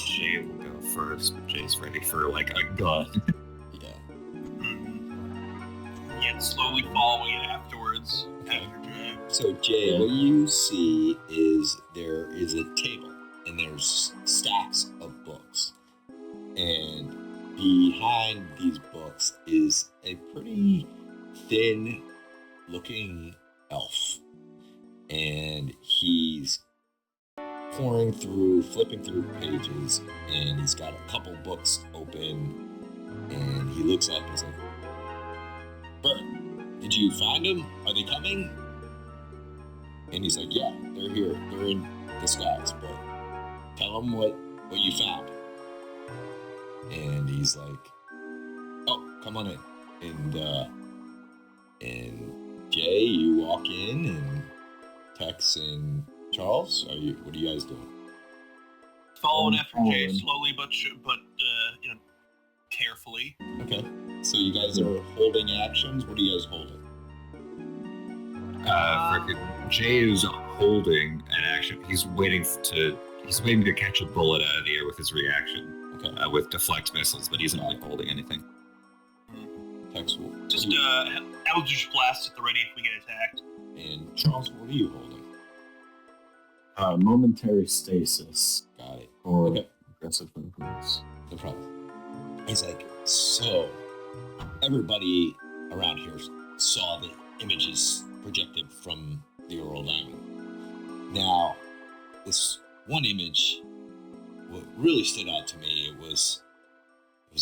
Jay will go first, but Jay's ready for like a gun. Yeah. Yeah, slowly following it afterwards. After Jay. So Jay, what you see is there is a table, and there's stacks of books, and behind these books is a pretty thin-looking elf, and he's flipping through pages, and he's got a couple books open, and he looks up and he's like, "Bert, did you find them? Are they coming?" And he's like, "Yeah, they're here. They're in disguise, but tell them what you found." And he's like, "Oh, come on in." And Jay, you walk in, and Tex and Charles, what are you guys doing? Following after Jay slowly, but carefully. Okay. So you guys are holding actions. What are you guys holding? Jay is holding an action. He's waiting to catch a bullet out of the air with his reaction. Okay. With deflect missiles, but he's not really holding anything. Tex, just Eldritch Blast at the ready if we get attacked. And Charles, what are you holding? Momentary stasis. Got it. Or Okay. aggressive movements. No problem. He's like, so everybody around here saw the images projected from the Aural Diamond. Now, this one image, what really stood out to me, it was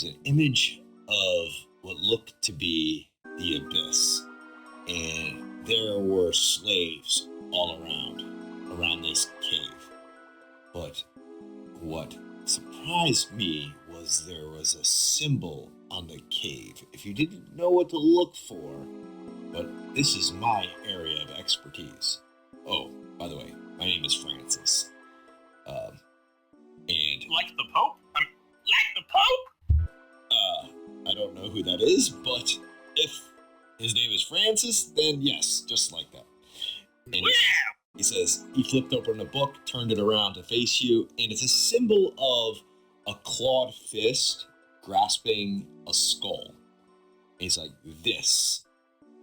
an image of what looked to be the Abyss, and there were slaves all around this cave. But what surprised me was there was a symbol on the cave. If you didn't know what to look for, but this is my area of expertise. Oh, by the way, my name is Francis. And like the Pope? Like the Pope? I don't know who that is, but if his name is Francis, then yes, just like that. And he says, he flipped open a book, turned it around to face you, and it's a symbol of a clawed fist grasping a skull. And he's like, this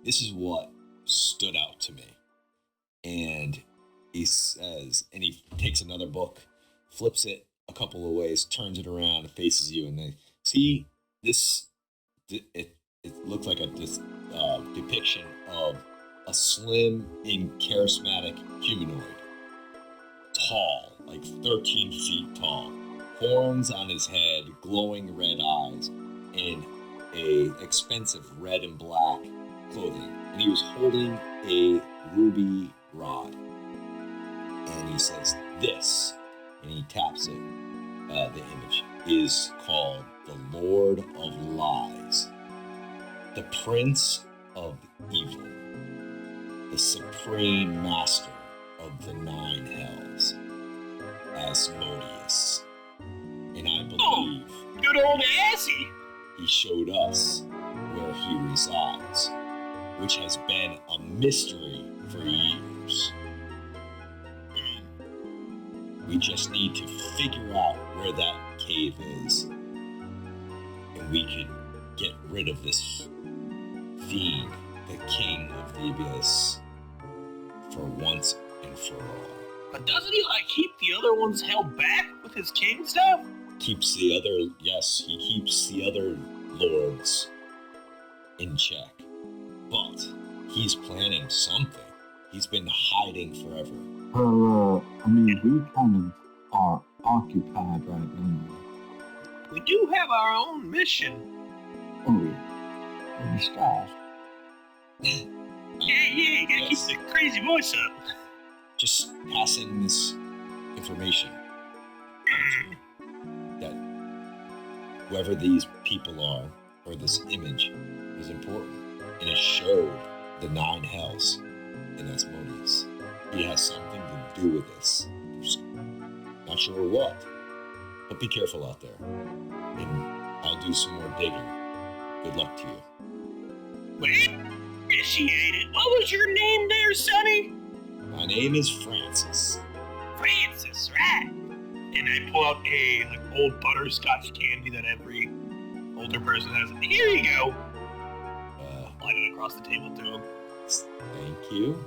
is what stood out to me. And he says, and he takes another book, flips it a couple of ways, turns it around, and faces you, and they see this. It looks like a depiction of a slim and charismatic humanoid, tall, like 13 feet tall, horns on his head, glowing red eyes, and a expensive red and black clothing. And he was holding a ruby rod. And he says, this, and he taps it, the image, is called the Lord of Lies, the Prince of Evil, the Supreme Master of the Nine Hells, Asmodeus. And I believe good old Assy! He showed us where he resides, which has been a mystery for years. We just need to figure out where that cave is, and we could get rid of this fiend, the king of the abyss, for once and for all. But doesn't he keep the other ones held back with his king stuff? He keeps the other lords in check. But he's planning something. He's been hiding forever. Well, we kind of are occupied right now. We do have our own mission. Oh, yeah. In disguise. Yeah, you gotta keep the crazy voice up. Just passing this information that whoever these people are, or this image, is important. And it showed the Nine Hells and Asmodeus. He has something to do with this. Just not sure what. But be careful out there. And I'll do some more digging. Good luck to you. Well, appreciate it. What was your name there, Sonny? My name is Francis. Francis, right? And I pull out a old butterscotch candy that every older person has. Here you go. Slide it across the table to him. Thank you.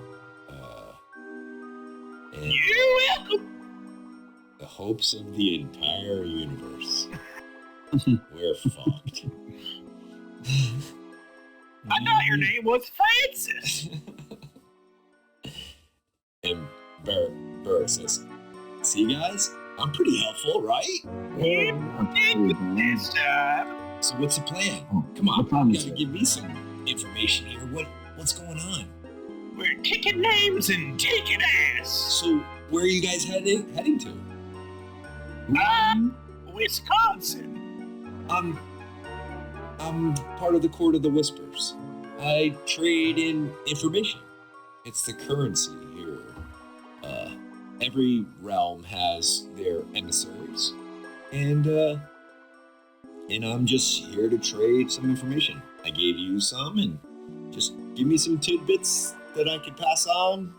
And You're welcome. the hopes of the entire universe. We're fucked. I thought your name was Francis. And Burr says, see guys, I'm pretty helpful, right? You I'm did pretty good this time. So what's the plan? Oh, Come on, what time you is gotta it? give me some information here. What's going on? We're kicking names and taking ass. So where are you guys heading to? Wisconsin. I'm part of the Court of the Whispers. I trade in information. It's the currency here. Every realm has their emissaries, and I'm just here to trade some information. I gave you some, and just give me some tidbits that I could pass on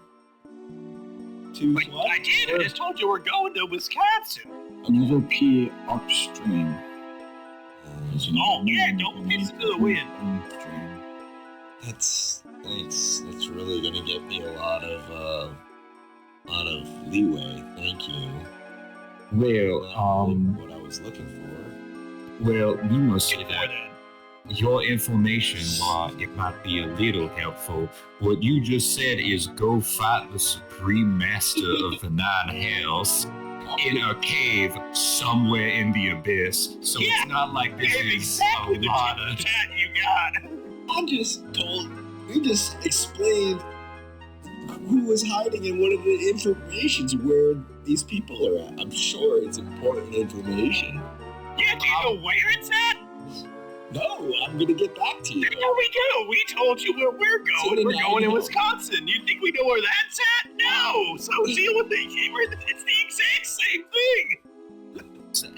to But what? I did. I just told you we're going to Wisconsin. Never peer upstream. Oh, yeah, don't piss to the wind. Downstream. Thanks. That's really gonna get me a lot of leeway. Thank you. Well, What I was looking for. well, we must say Before that then. your information, while it might be a little helpful, what you just said is go fight the Supreme Master of the Nine Hells in a cave somewhere in the abyss. So Yeah, it's not like this Gave is exactly a the lot tip of... of that you got. We just explained who was hiding and what are the informations where these people are at. I'm sure it's important information. Yeah, do you know where it's at? No, I'm gonna get back to you. There we go. We told you where we're So going. then We're now going you to know. Wisconsin. You think we know where that's at? No. So deal with it. It's the exact same thing.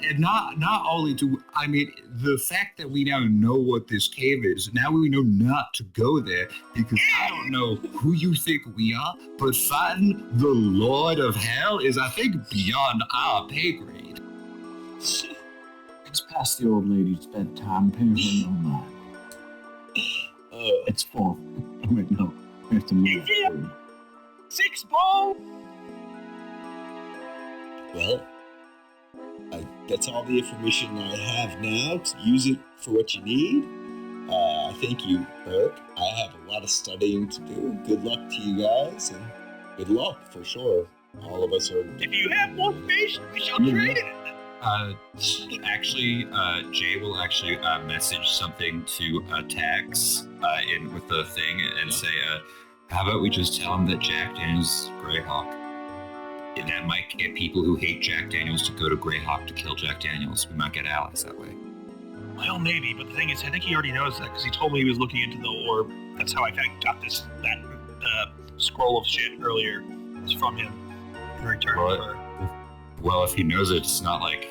And not only do I mean the fact that we now know what this cave is, now we know not to go there because I don't know who you think we are, but fighting the Lord of Hell is, I think, beyond our pay grade. It's past the old lady's bedtime. Pay her no mind. It's 4. Wait, no. We have to move. Yeah. 6 ball. Well, that's all the information I have now. Use it for what you need. Thank you, Burke. I have a lot of studying to do. Good luck to you guys, and good luck for sure. All of us are. If you have more information, we shall trade it. Actually, Jay will actually message something to Tax in with the thing and say, how about we just tell him that Jack Daniels is Greyhawk? And that might get people who hate Jack Daniels to go to Greyhawk to kill Jack Daniels. We might get allies that way. Well, maybe, but the thing is, I think he already knows that because he told me he was looking into the orb. That's how I got that scroll of shit earlier. It's from him in return for. Well, if he knows it, it's not like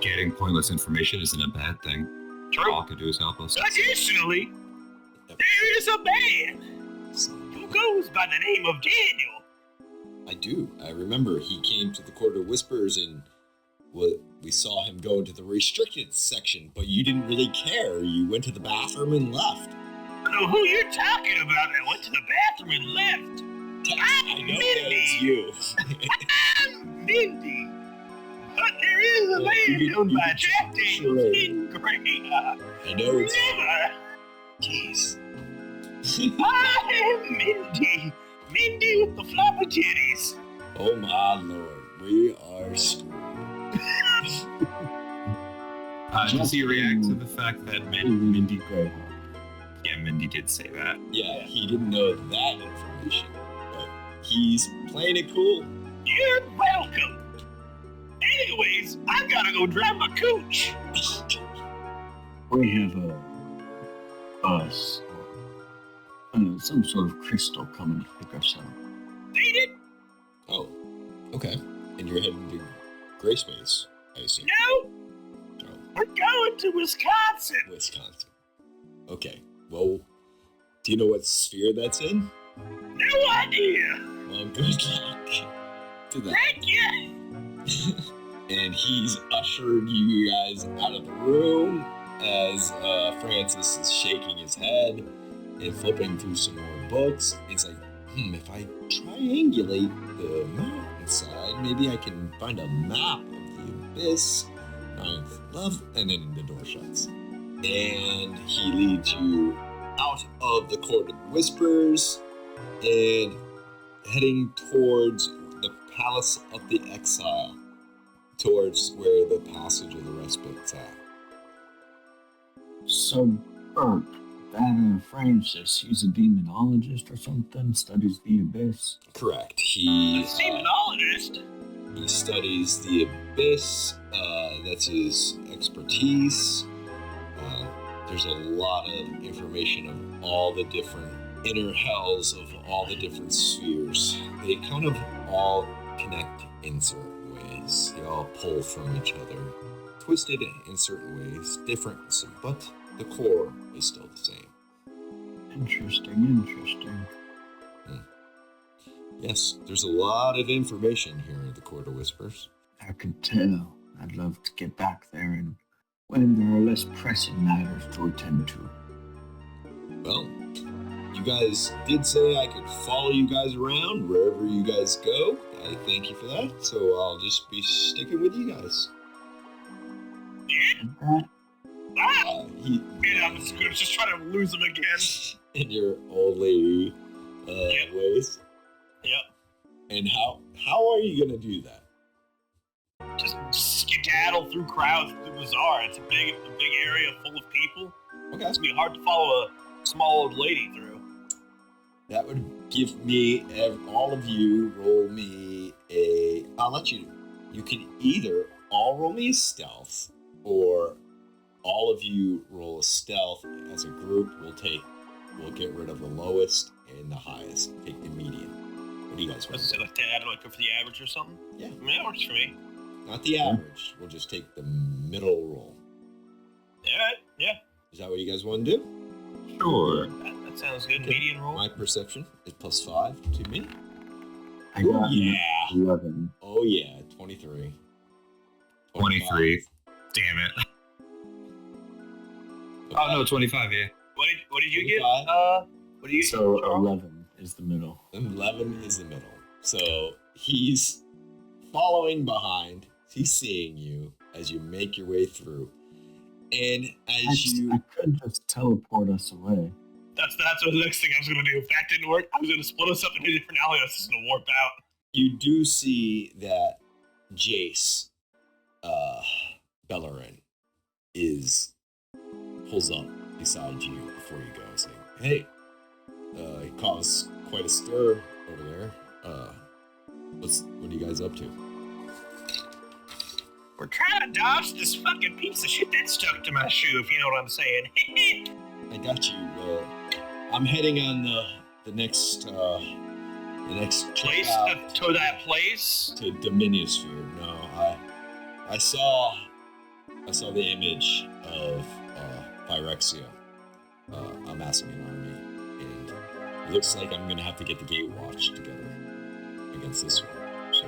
getting pointless information isn't a bad thing. True. All I can do is help us. Additionally, there is a man who goes by the name of Daniel. I do. I remember he came to the Court of Whispers and we saw him go into the restricted section, but you didn't really care. You went to the bathroom and left. I don't know who you're talking about that went to the bathroom and left. I know that it's you. I'm Mindy. But there is a man owned by Jack Daniels in Greyhawk. I know it's Never. Jeez. I am Mindy. Mindy with the floppy titties. Oh my lord, we are screwed. Does he react to the fact that Mindy... Greyhawk. Yeah, Mindy did say that. Yeah, he didn't know that information, but he's playing it cool. You're welcome. Anyways, I gotta go drive my cooch. We have a bus. A some sort of crystal coming to pick us up. They did. Oh, okay. And you're heading to Greyspace, I assume. No, Oh, we're going to Wisconsin. Wisconsin. Okay. Well, do you know what sphere that's in? No idea. Well, good luck to that. Thank you. And he's ushered you guys out of the room as Francis is shaking his head and flipping through some more books. He's like, if I triangulate the mountainside, maybe I can find a map of the abyss. Ninth love, and then the door shuts. And he leads you out of the Court of Whispers and heading towards the Palace of the Exile, towards where the Passage of the Respite's at. So, Bert, that Francis, he's a demonologist or something, studies the abyss. Correct. He Demonologist. he studies the abyss. That's his expertise. There's a lot of information of all the different inner hells of all the different spheres. They kind of all connect in certain ways. They all pull from each other, twisted in certain ways, different, but the core is still the same. Interesting. Yes, there's a lot of information here at the Court of Whispers. I could tell. I'd love to get back there and when there are less pressing matters to attend to. Well, you guys did say I could follow you guys around wherever you guys go. I thank you for that, so I'll just be sticking with you guys. Yeah. Ah. He, I was just trying to lose him again. in your old lady Yep. ways. Yep. And how are you gonna do that? Just skedaddle through crowds. It's bizarre. It's a big area full of people. Okay. It's gonna be hard to follow a small old lady through. That would give me, all of you, roll me I'll let you. You can either all roll me a stealth, or all of you roll a stealth as a group. We'll get rid of the lowest and the highest. Take the median. What do you guys want? Let's say like to add like go for the average or something. Yeah. I mean, that works for me. Not the average. We'll just take the middle roll. Alright, yeah. Is that what you guys want to do? Sure. That sounds good. Okay. Median roll. My perception is +5 to me. I got Yeah. 11. Oh yeah, 23. 23. Damn it. Oh, no, 25, yeah. What did you get? 25? What did you get? So Charles? 11 is the middle. 11 is the middle. So he's following behind. He's seeing you as you make your way through. And I could just teleport us away. That's what the next thing I was gonna do. If that didn't work, I was gonna split us up into different alley. I was just gonna warp out. you do see that Jace, Bellerin, pulls up beside you before you go, saying, "Hey, he caused quite a stir over there. What are you guys up to?" We're trying to dodge this fucking piece of shit that stuck to my shoe, if you know what I'm saying. I got you. I'm heading on the next trip Place out to that place. to Dominiosphere. No, I saw the image of Phyrexia amassing an army, and it looks like I'm gonna have to get the Gatewatch together against this one. So,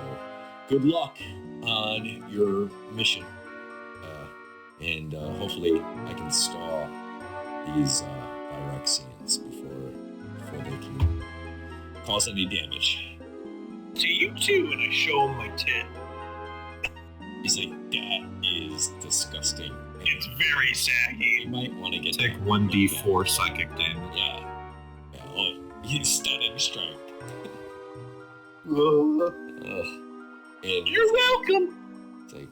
good luck on your mission, and hopefully I can stall these Phyrexians before they can cause any damage. To you too, and I show him my tit. He's like, "That is disgusting." And It's very you saggy. might want to get Take that 1d4 psychic damage. Yeah. Oh, he's stunning strike. And You're welcome. it's like,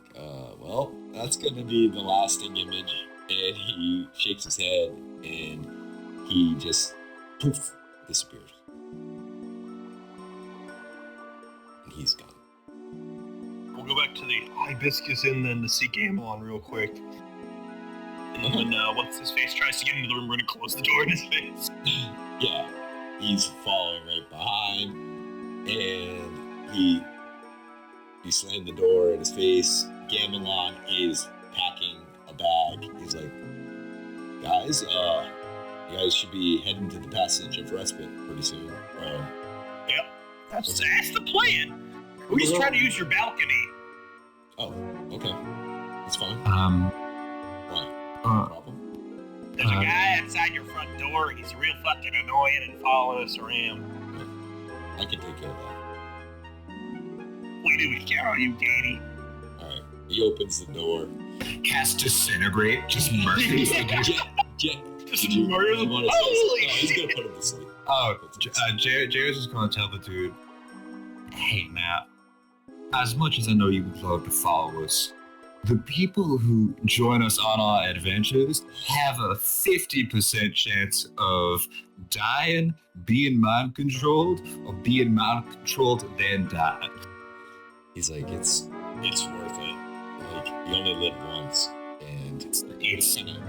well, that's gonna be the lasting image. And he shakes his head, and he just poof disappears. And he's gone. We'll go back to the Hibiscus Inn then to see Gamblon real quick. And then once his face tries to get into the room, we're gonna close the door in his face. Yeah. he's following right behind, and he slammed the door in his face. Gamelon is packing a bag. He's like, guys, you guys should be heading to the Passage of Respite pretty soon. Yep. That's the plan. We're just trying to use your balcony. Oh, okay. That's fine. What? No problem. There's a guy outside your front door. He's real fucking annoying and following us around. I can take care of that. We do count on you, Danny. Alright. He opens the door. Cast Disintegrate, just murders the dude. Just murder the Holy Holy no, he's gonna put him to sleep. Oh, Jared's just gonna tell the dude, hey, now, as much as I know you would love to follow us, the people who join us on our adventures have a 50% chance of dying, being mind controlled, or being mind controlled then dying. He's like, it's worth it. Like, you only live once, and it's incentive.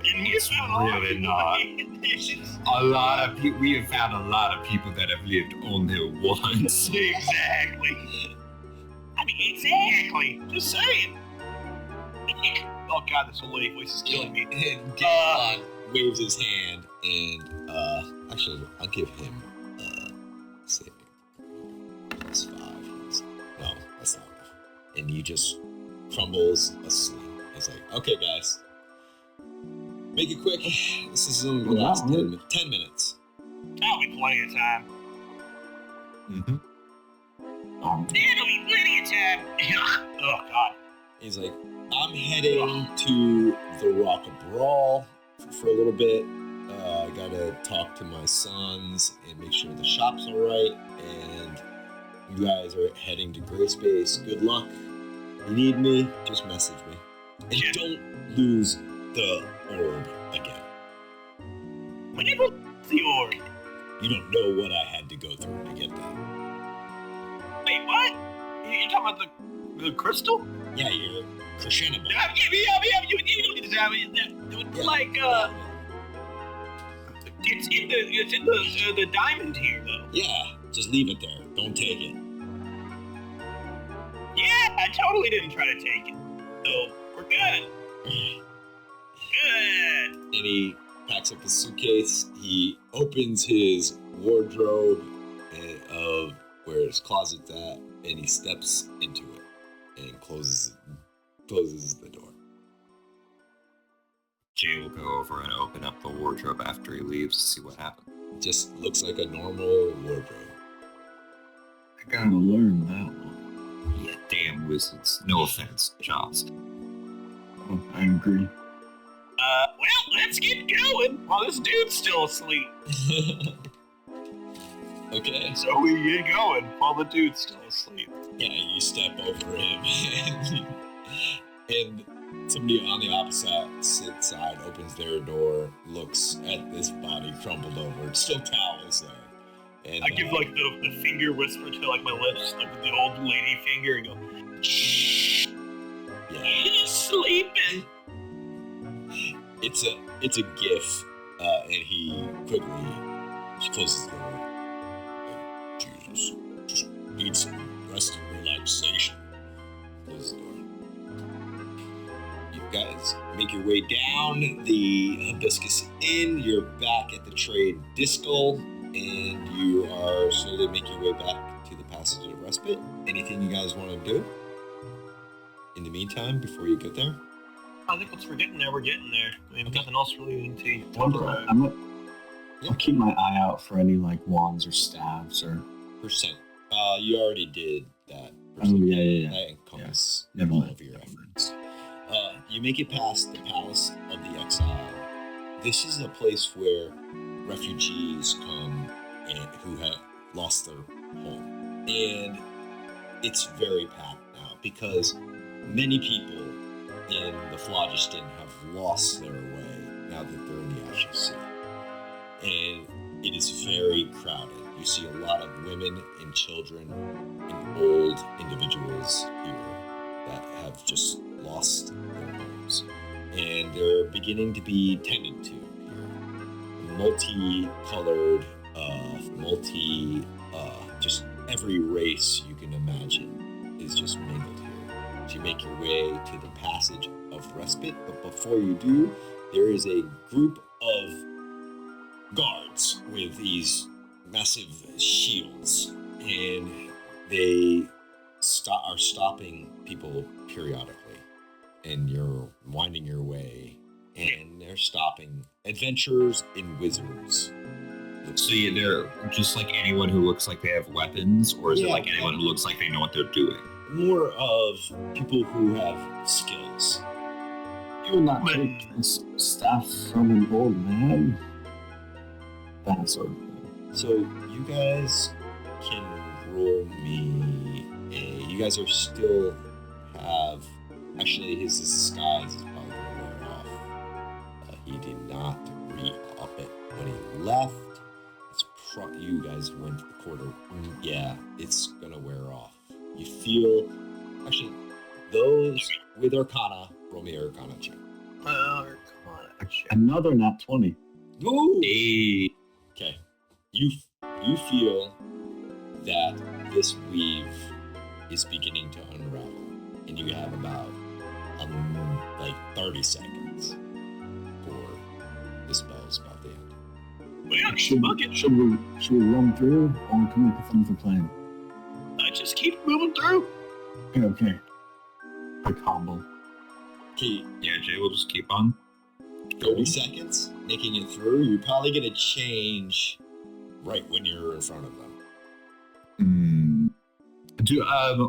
And you found a lot of Really people not. that hate this. A lot of people, we have found a lot of people that have lived only once. Exactly. I mean, exactly. Just saying. Oh god, this old lady voice is killing me. And Gamelon waves his hand, and actually, I'll give him say +5. No, that's not enough. And he just crumbles asleep. He's like, okay, guys, make it quick. This is only gonna last 10 minutes. That'll be plenty of time. Mm-hmm. That'll be plenty of time. Oh god. He's like, I'm heading to the Rock of Brawl for a little bit. I gotta talk to my sons and make sure the shop's alright. And you guys are heading to Greyspace. Good luck. If you need me, just message me. And don't lose the orb again. We never the orb. You don't know what I had to go through to get that. Wait, what? You're talking about the crystal? Yeah, you're crescendo. You don't need to tell me that. Like, it's in the diamond here, though. Yeah, just leave it there. Don't take it. Yeah, I totally didn't try to take it. So, we're good. Good. And he packs up his suitcase. He opens his wardrobe of where his closet's at, and he steps into it and closes the door. Jay will go over and open up the wardrobe after he leaves to see what happened. It just looks like a normal wardrobe. I gotta learn that one. Yeah, damn wizards. No offense, Charles. Oh, I agree. Well, let's get going while this dude's still asleep. Okay. So we get going while the dude's still asleep. Yeah, you step over him, and somebody on the opposite side opens their door, looks at this body crumpled over. It's still towels there. And I give like the finger whisper to like my lips, like the old lady finger, and go, shh. Yeah. He's sleeping. It's a gif, and he quickly closes the door. Jesus, just need some rest and relaxation. Closes the door. You guys make your way down the Hibiscus Inn. You're back at the Trade Discal, and you are slowly making your way back to the Passage of Respite. Anything you guys want to do in the meantime before you get there? I think once we're getting there, we're getting there. I mean, nothing else really to I'll keep my eye out for any like wands or staves or. Percent. You already did that. Oh yeah. That encompasses Never all mind. of your efforts. You make it past the Palace of the Exile. This is a place where refugees come and who have lost their home. And it's very packed now because many people in the Phlogiston have lost their way now that they're in the Ashes Sea. And it is very crowded. You see a lot of women and children and old individuals here that have just lost their homes. And they're beginning to be tended to here. multicolored, just every race you can imagine is just mingled here. So you make your way to the passage of respite, but before you do, there is a group of guards with these massive shields, and they are stopping people periodically, and you're winding your way, and they're stopping adventurers and wizards. So they're just like anyone who looks like they have weapons, or is it like anyone who looks like they know what they're doing? More of people who have skills. You will not take this staff from an old man. That sort of thing. So you guys can roll me a. You guys are still have. Actually, his disguise is probably going to wear off. He did not re-up it when he left. You guys went to the quarter. Yeah, it's going to wear off. You feel. Actually, those with Arcana, roll me Arcana check. Arcana check. Another nat 20. Ooh! Hey. Okay. You feel that this weave is beginning to unravel, and you have about 30 seconds for the spell's about to end. Well, yeah, Should fuck it. we run through or come up with something for plan? I just keep moving through. Okay. Quick hobble. Okay, Yeah, Jay will just keep on. 30 seconds, making it through. You're probably going to change right when you're in front of them.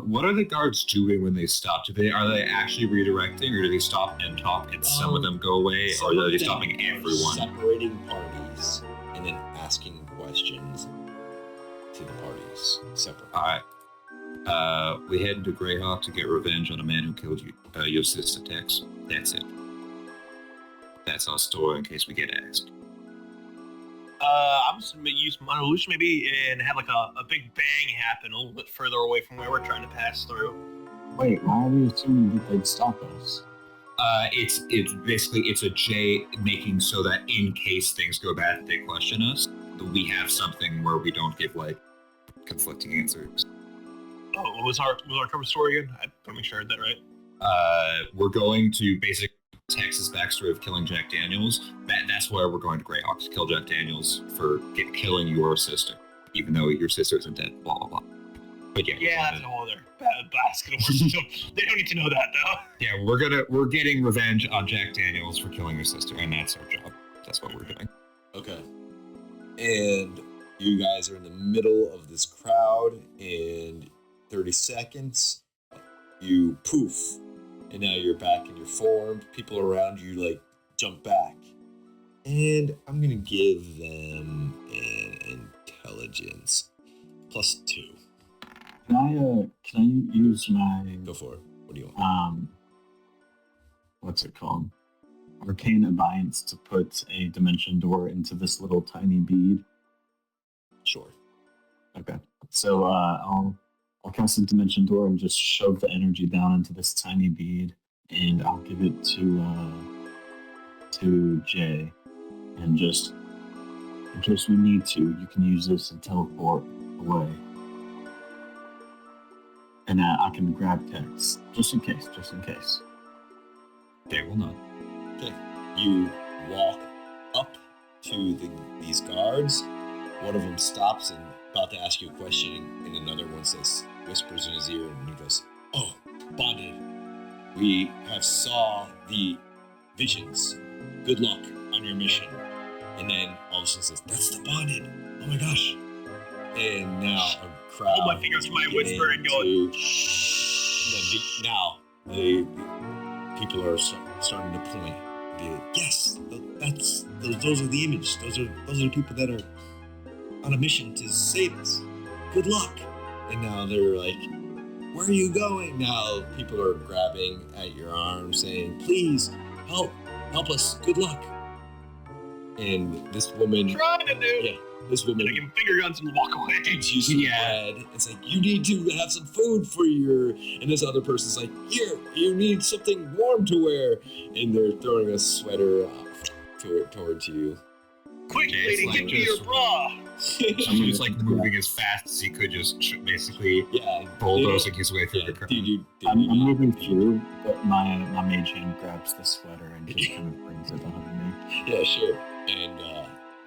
What are the guards doing when they stop? Are they actually redirecting, or do they stop and talk and some of them go away, or are they stopping everyone? Separating parties and then asking questions to the parties separately. Alright. We head to Greyhawk to get revenge on a man who killed your sister, Tex. That's it. That's our story in case we get asked. I'm just gonna use my illusion maybe and have like a big bang happen a little bit further away from where we're trying to pass through. Wait, why are we assuming that they'd stop us? It's basically it's a J making so that in case things go bad, they question us. We have something where we don't give like conflicting answers. Oh, what was our cover story again? I want to make sure I heard that right. We're going to basically Tex's backstory of killing Jack Daniels. That's where we're going to Greyhawk to kill Jack Daniels for killing your sister, even though your sister isn't dead. Blah blah blah. But yeah, that's a whole other basket of worms. They don't need to know that though. Yeah, we're getting revenge on Jack Daniels for killing your sister, and that's our job. That's what we're doing. Okay. And you guys are in the middle of this crowd, and 30 seconds, you poof, and now you're back and you're formed. People around you like jump back, and I'm gonna give them an intelligence +2. Can I use my Go for it. What do you want? What's it called? Arcane Alliance to put a dimension door into this little tiny bead. Sure. Okay. So I'll cast a dimension door and just shove the energy down into this tiny bead, and I'll give it to Jay, and just in case we need to, you can use this to teleport away. And I can grab Tex, just in case. They will not. Okay. You walk up to these guards. One of them stops and about to ask you a question, and another one whispers in his ear, and he goes, "Oh, bonded. We have saw the visions. Good luck on your mission." And then all of a sudden says, "That's the bonded. Oh my gosh." And now a crowd. Hold my fingers to my whisper and go. Now the people are starting to point. Yes, those are the image. Those are the people that are on a mission to save us. Good luck. And now they're like, "Where are you going?" Now people are grabbing at your arm, saying, "Please help us. Good luck." And this woman, Trying to do. yeah, this woman, I give him finger guns and walk away. gives you some bread. It's like, "You need to have some food for your," and this other person's like, "Here, you need something warm to wear," and they're throwing a sweater towards you. Quick, Jay's lady, like give me your just- bra. He was like moving as fast as he could, just basically Yeah. bulldozing his way through the crowd. I'm moving through, but my mage hand grabs the sweater and just kind of brings it behind me. Yeah, sure. And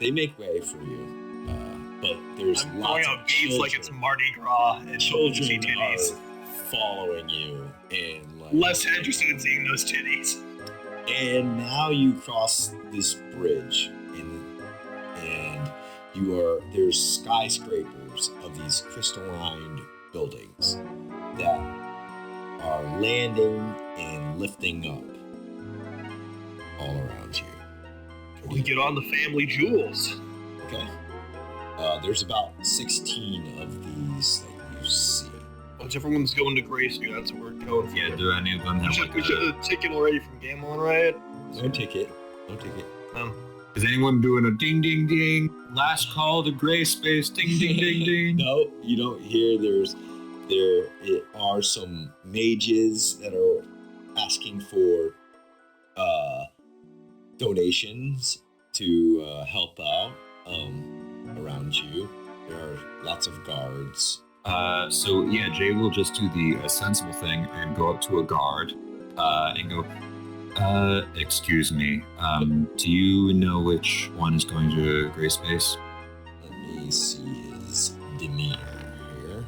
they make way for you. But there's I'm lots going of on beats children. like it's Mardi Gras and children see Children titties. are following you. And like, Less interested in seeing those titties. And now you cross this bridge, and there's skyscrapers of these crystalline buildings that are landing and lifting up all around you. We get on the family jewels. Okay. There's about 16 of these that you see. Whichever one's going to Greyspace, that's what we're going for. Yeah, do any of them We have should, like we should have a ticket already from gambling, right? No ticket. Is anyone doing a ding ding ding? Last call to Greyspace, ding ding ding ding. No, you don't hear. There are some mages that are asking for donations to help out around you. There are lots of guards. So yeah, Jay will just do the sensible thing and go up to a guard and go, excuse me, do you know which one is going to Greyspace? Let me see his demeanor here.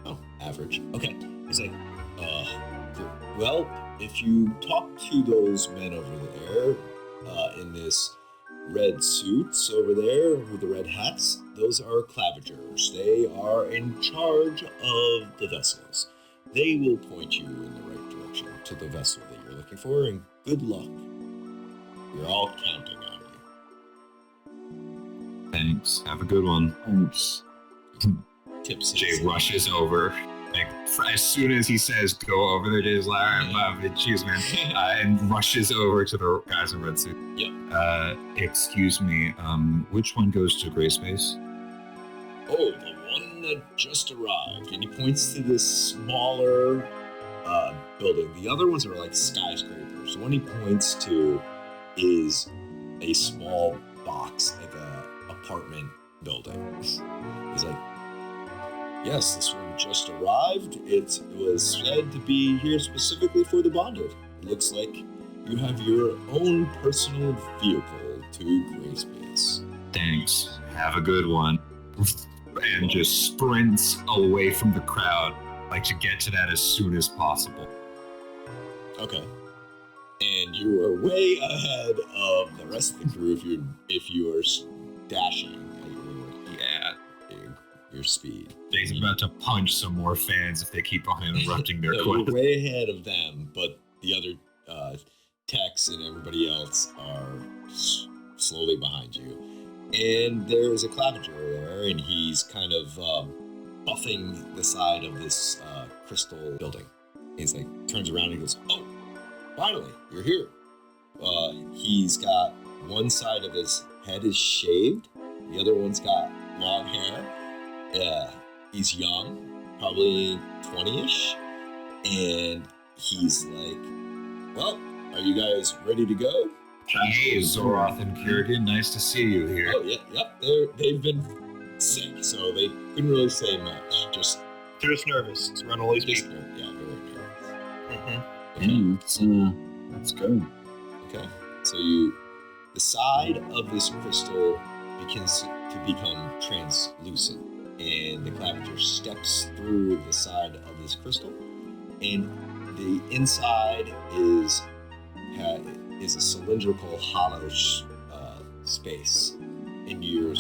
Oh, average. Okay. He's like, well, if you talk to those men over there, in this red suits over there with the red hats, those are clavigers. They are in charge of the vessels. They will point you in the right direction to the vessel that you're looking for, and good luck. We're all counting on you. Thanks. Have a good one. Thanks. Tips. Jay rushes over. Like, as soon as he says go over there, Jay's like, all right, cheers, man. And rushes over to the guys in red suit. Yep. Excuse me, which one goes to Greyspace? Oh, the one that just arrived. And he points to this smaller building. The other ones are like skyscrapers. The one he points to is a small box, like a apartment building. He's like, yes, this one just arrived. It was said to be here specifically for the bonded. It looks like you have your own personal vehicle to Greyspace. Thanks. Have a good one. And just sprints away from the crowd, like to get to that as soon as possible. Okay. And you are way ahead of the rest of the crew if you are dashing at your speed. Jay's about to punch some more fans if they keep on interrupting their No, quest. you're way ahead of them, but the other techs and everybody else are slowly behind you. And there is a claviger there, and he's kind of buffing the side of this crystal building. He's like, turns around and goes, oh, finally, you're here. He's got one side of his head is shaved, the other one's got long hair. He's young, probably 20-ish, and he's like, well, are you guys ready to go? Hey, Zoroth and Kurgan, nice to see you here. Oh, yeah, yep. They've been sick, so they couldn't really say much. Just They're just nervous. It's around all these people. yeah, very nervous. Mm-hmm. Yeah, let's go. Okay. So the side of this crystal begins to become translucent, and the claviger steps through the side of this crystal, and the inside is a cylindrical hollow space, and your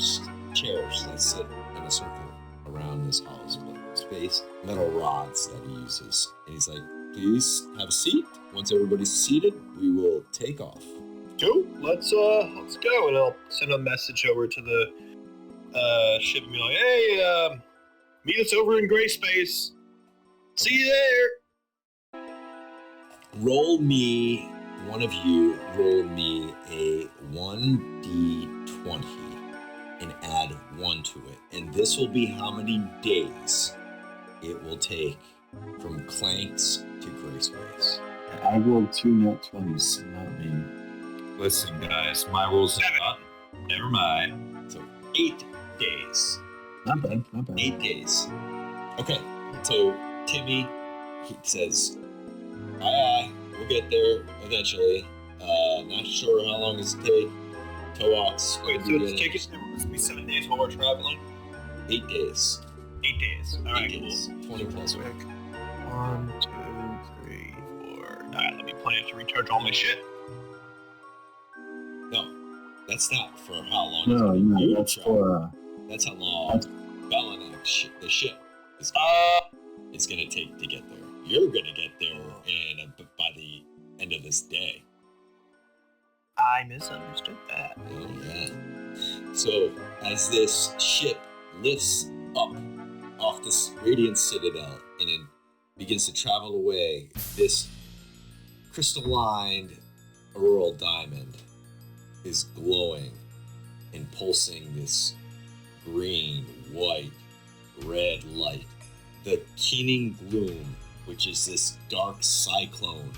chairs that sit in a circle around this hollow space, metal rods that he uses, and he's like, please have a seat. Once everybody's seated, we will take off. Cool. Let's go, and I'll send a message over to the ship and be like, hey, meet us over in Greyspace. See you there. One of you roll me a 1d20 and add 1 to it. And this will be how many days it will take from Clanks to Greyspace. I rolled 2 net 20s, not me. Listen, guys, my rules are not Never mind. So 8 days. Not bad. 8 days. Okay, so Timmy, he says, aye, we'll get there eventually. Not sure how long it's take. Toak's Wait, so it's taking it's be 7 days while we're traveling? 8 days. 8 days. All right, 8 days. cool. 20 plus week. 1, 2, 3, 4. All right, let me plan to recharge all my shit. No, that's not for how long. No, you that's travel. for. That's how long Belanek, the ship, is it's gonna take to get there. You're gonna get there by the end of this day. I misunderstood that. Oh yeah. So as this ship lifts up off this Radiant Citadel and it begins to travel away, this crystalline auroral diamond is glowing and pulsing this green, white, red light. The keening gloom, which is this dark cyclone,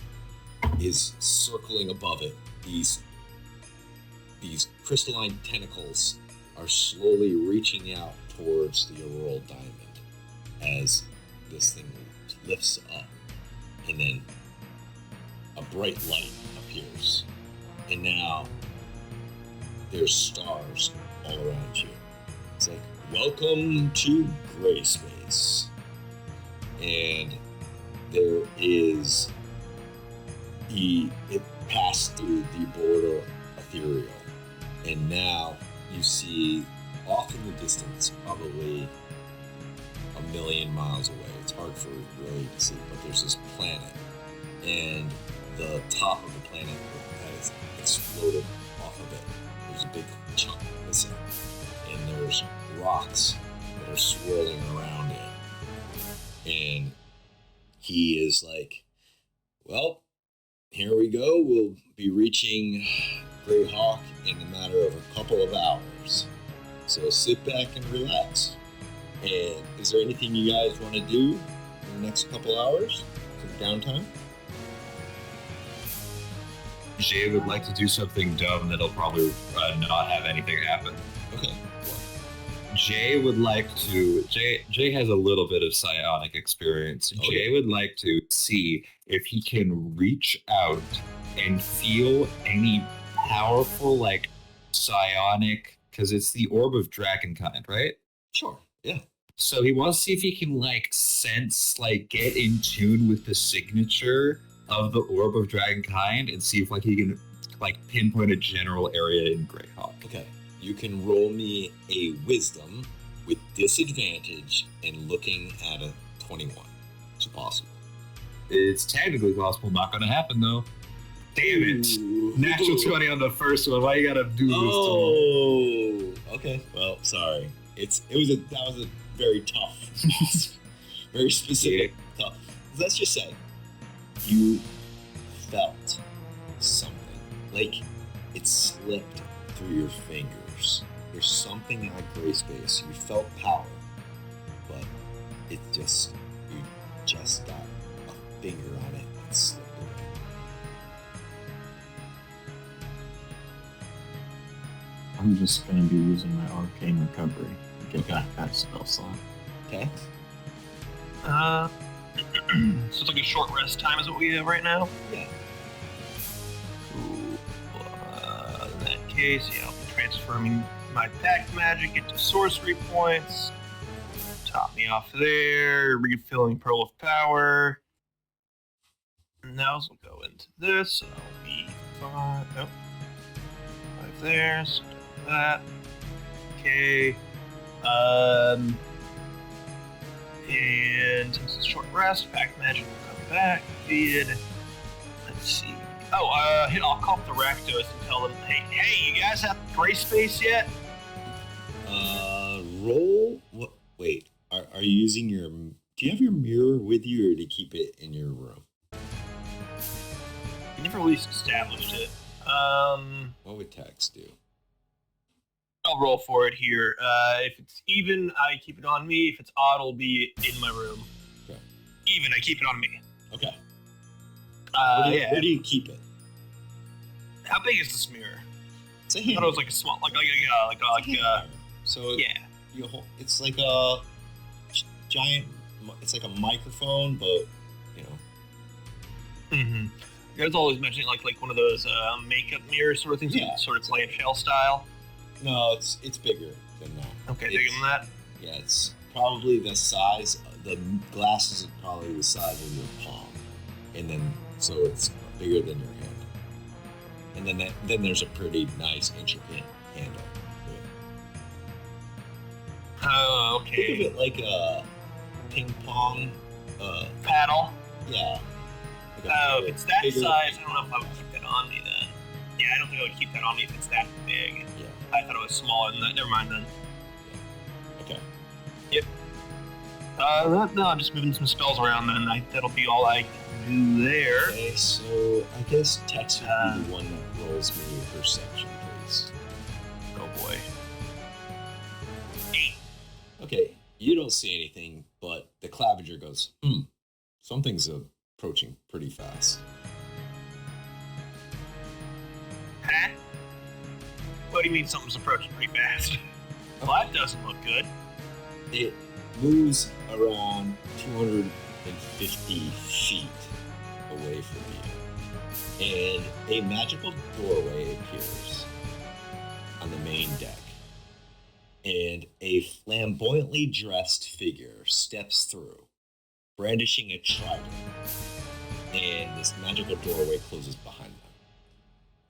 is circling above it. These crystalline tentacles are slowly reaching out towards the auroral diamond as this thing lifts up, and then a bright light appears, and now there's stars all around you. It's like, welcome to Greyspace. And there is it passed through the border ethereal, and now you see off in the distance, probably 1,000,000 miles away. It's hard for really to see, but there's this planet, and the top of the planet has exploded off of it. There's a big chunk missing, and there's rocks that are swirling around it. And he is like, well, here we go. We'll be reaching Greyhawk in a matter of a couple of hours. So sit back and relax. And is there anything you guys want to do in the next couple hours? Some downtime? Jay would like to do something dumb that'll probably not have anything happen. Okay. Jay would like to. Jay has a little bit of psionic experience. Okay. Jay would like to see if he can reach out and feel any powerful, like, psionic, because it's the orb of dragonkind, right? Sure. Yeah. So he wants to see if he can, like, sense, like, get in tune with the signature of the orb of dragonkind and see if, like, he can, like, pinpoint a general area in Greyhawk. Okay. You can roll me a wisdom with disadvantage and looking at a 21. It's possible. It's technically possible, not going to happen, though. Damn it. Ooh. Natural 20 on the first one. Why you gotta do this to me? Oh, okay. Well, sorry. That was a very tough, very specific tough. Let's just say you felt something, like it slipped through your fingers. There's something at Greyspace. You felt power, but you just got a finger on it and slipped away. I'm just going to be using my arcane recovery to get back that spell slot. Okay. So it's like a short rest time is what we have right now? Yeah. Cool. In that case, yeah, I'll be transferring my pact magic into sorcery points. Top me off there, refilling Pearl of Power. And those will go into this, so I'll be 5. Nope. 5 there, so that. Okay. And since it's short rest, pact magic will come back. Good. Let's see. Oh, I'll call up the Rakdos and tell them, hey, you guys have Greyspace yet? Roll. What? Wait. Are you using your? Do you have your mirror with you, or do you keep it in your room? You never really established it. What would Tax do? I'll roll for it here. If it's even, I keep it on me. If it's odd, it'll be in my room. Okay. Even, I keep it on me. Okay. Yeah. Where do you keep it? How big is this mirror? It's a I hand. thought it was like a small, So yeah. it's like a giant. It's like a microphone, but you know. Mm-hmm. I was always mentioning like one of those makeup mirror sort of things, Yeah. sort of clamshell style. No, it's bigger than that. Okay, It's- bigger than that. Yeah, it's probably the size. The glasses are probably the size of your palm, and then so it's bigger than your hand. And then there's a pretty nice intricate handle to it. Oh, Think of okay. it like a ping pong. Paddle. Yeah. Like a Oh, if bigger- it's that bigger size, I ping don't know if I would keep that on me then. Yeah, I don't think I would keep that on me if it's that big. pong. Yeah. I thought it was smaller than that. Never mind then. Okay. No, I'm just moving some spells around then. That'll be all I can do there. Okay, so I guess Tex would be the one that rolls me a perception, please. Oh boy. 8. Okay, you don't see anything, but the Claviger goes, something's approaching pretty fast. Huh? What do you mean something's approaching pretty fast? Well, that doesn't look good. It moves around 250 feet away from you, and a magical doorway appears on the main deck, and a flamboyantly dressed figure steps through, brandishing a trident, and this magical doorway closes behind them.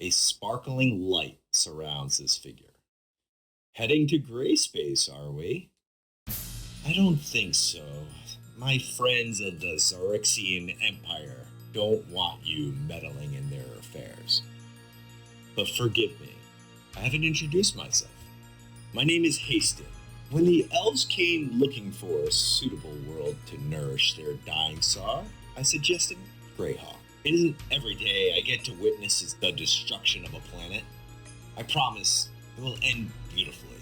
A sparkling light surrounds this figure. Heading to Greyspace, are we? I don't think so. My friends of the Xyrixian Empire don't want you meddling in their affairs. But forgive me, I haven't introduced myself. My name is Haston. When the elves came looking for a suitable world to nourish their dying Tsar, I suggested Greyhawk. It isn't every day I get to witness the destruction of a planet. I promise it will end beautifully,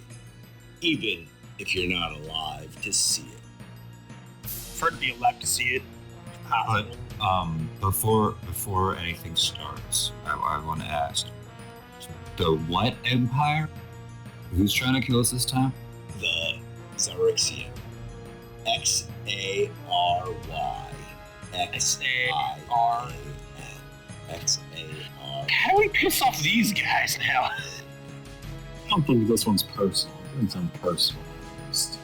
even if you're not alive to see it. Prefer to be alive to see it. But before anything starts, I want to ask: the what empire? Who's trying to kill us this time? The Xyrixian. Xary. Xary. How do we piss off these guys now? I don't think this one's personal. It's impersonal, at least.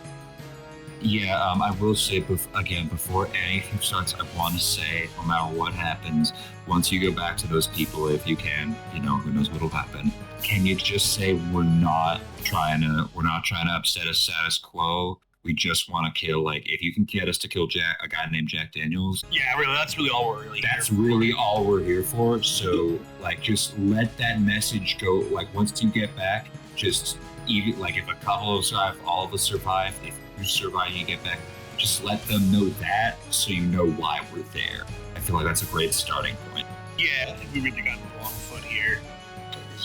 Yeah, I will say before anything starts, I want to say, no matter what happens, once you go back to those people, if you can, who knows what'll happen. Can you just say we're not trying to upset a status quo? We just want to kill, if you can get us to kill a guy named Jack Daniels, Yeah, really, that's really all we're really that's here for. really all we're here for. So, just let that message go. Once you get back, just even if a couple of survive, all of us survive. If you survive, you get back. Just let them know that, so you know why we're there. I feel like that's a great starting point. Yeah, I think we really got on the wrong foot here.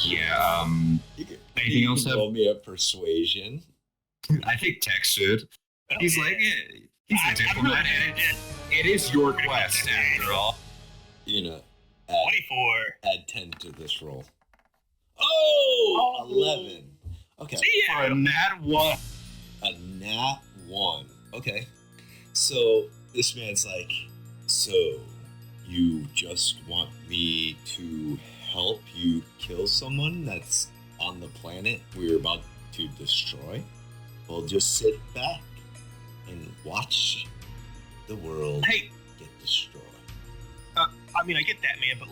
Yeah. Anything else? Roll me a persuasion. I think Tex should. He's yeah. he's a diplomat. It is your quest, after all. You know, 24. add 10 to this roll. Oh, 11. Okay. See ya. For a nat 1. A nat 1. Okay. So this man's like, so you just want me to help you kill someone that's on the planet we're about to destroy? Well, just sit back and watch the world Hey, get destroyed. I mean, I get that, man, but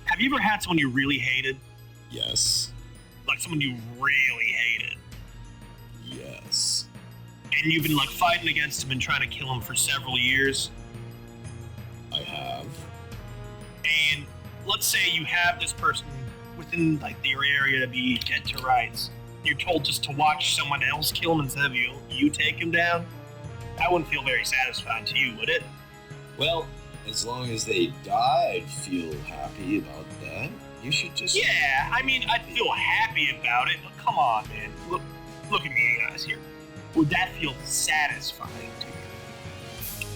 have you ever had someone you really hated? Yes. Like someone you really hated, Yes. and you've been fighting against him and trying to kill him for several years? I have. And let's say you have this person within your area to be dead to rights. You're told just to watch someone else kill him instead of you take him down. That wouldn't feel very satisfying to you, would it? Well, as long as they die, I'd feel happy about that. You should just... Yeah, I mean, I'd feel happy about it, but come on, man. Look at me, guys, here. Would that feel satisfying to you?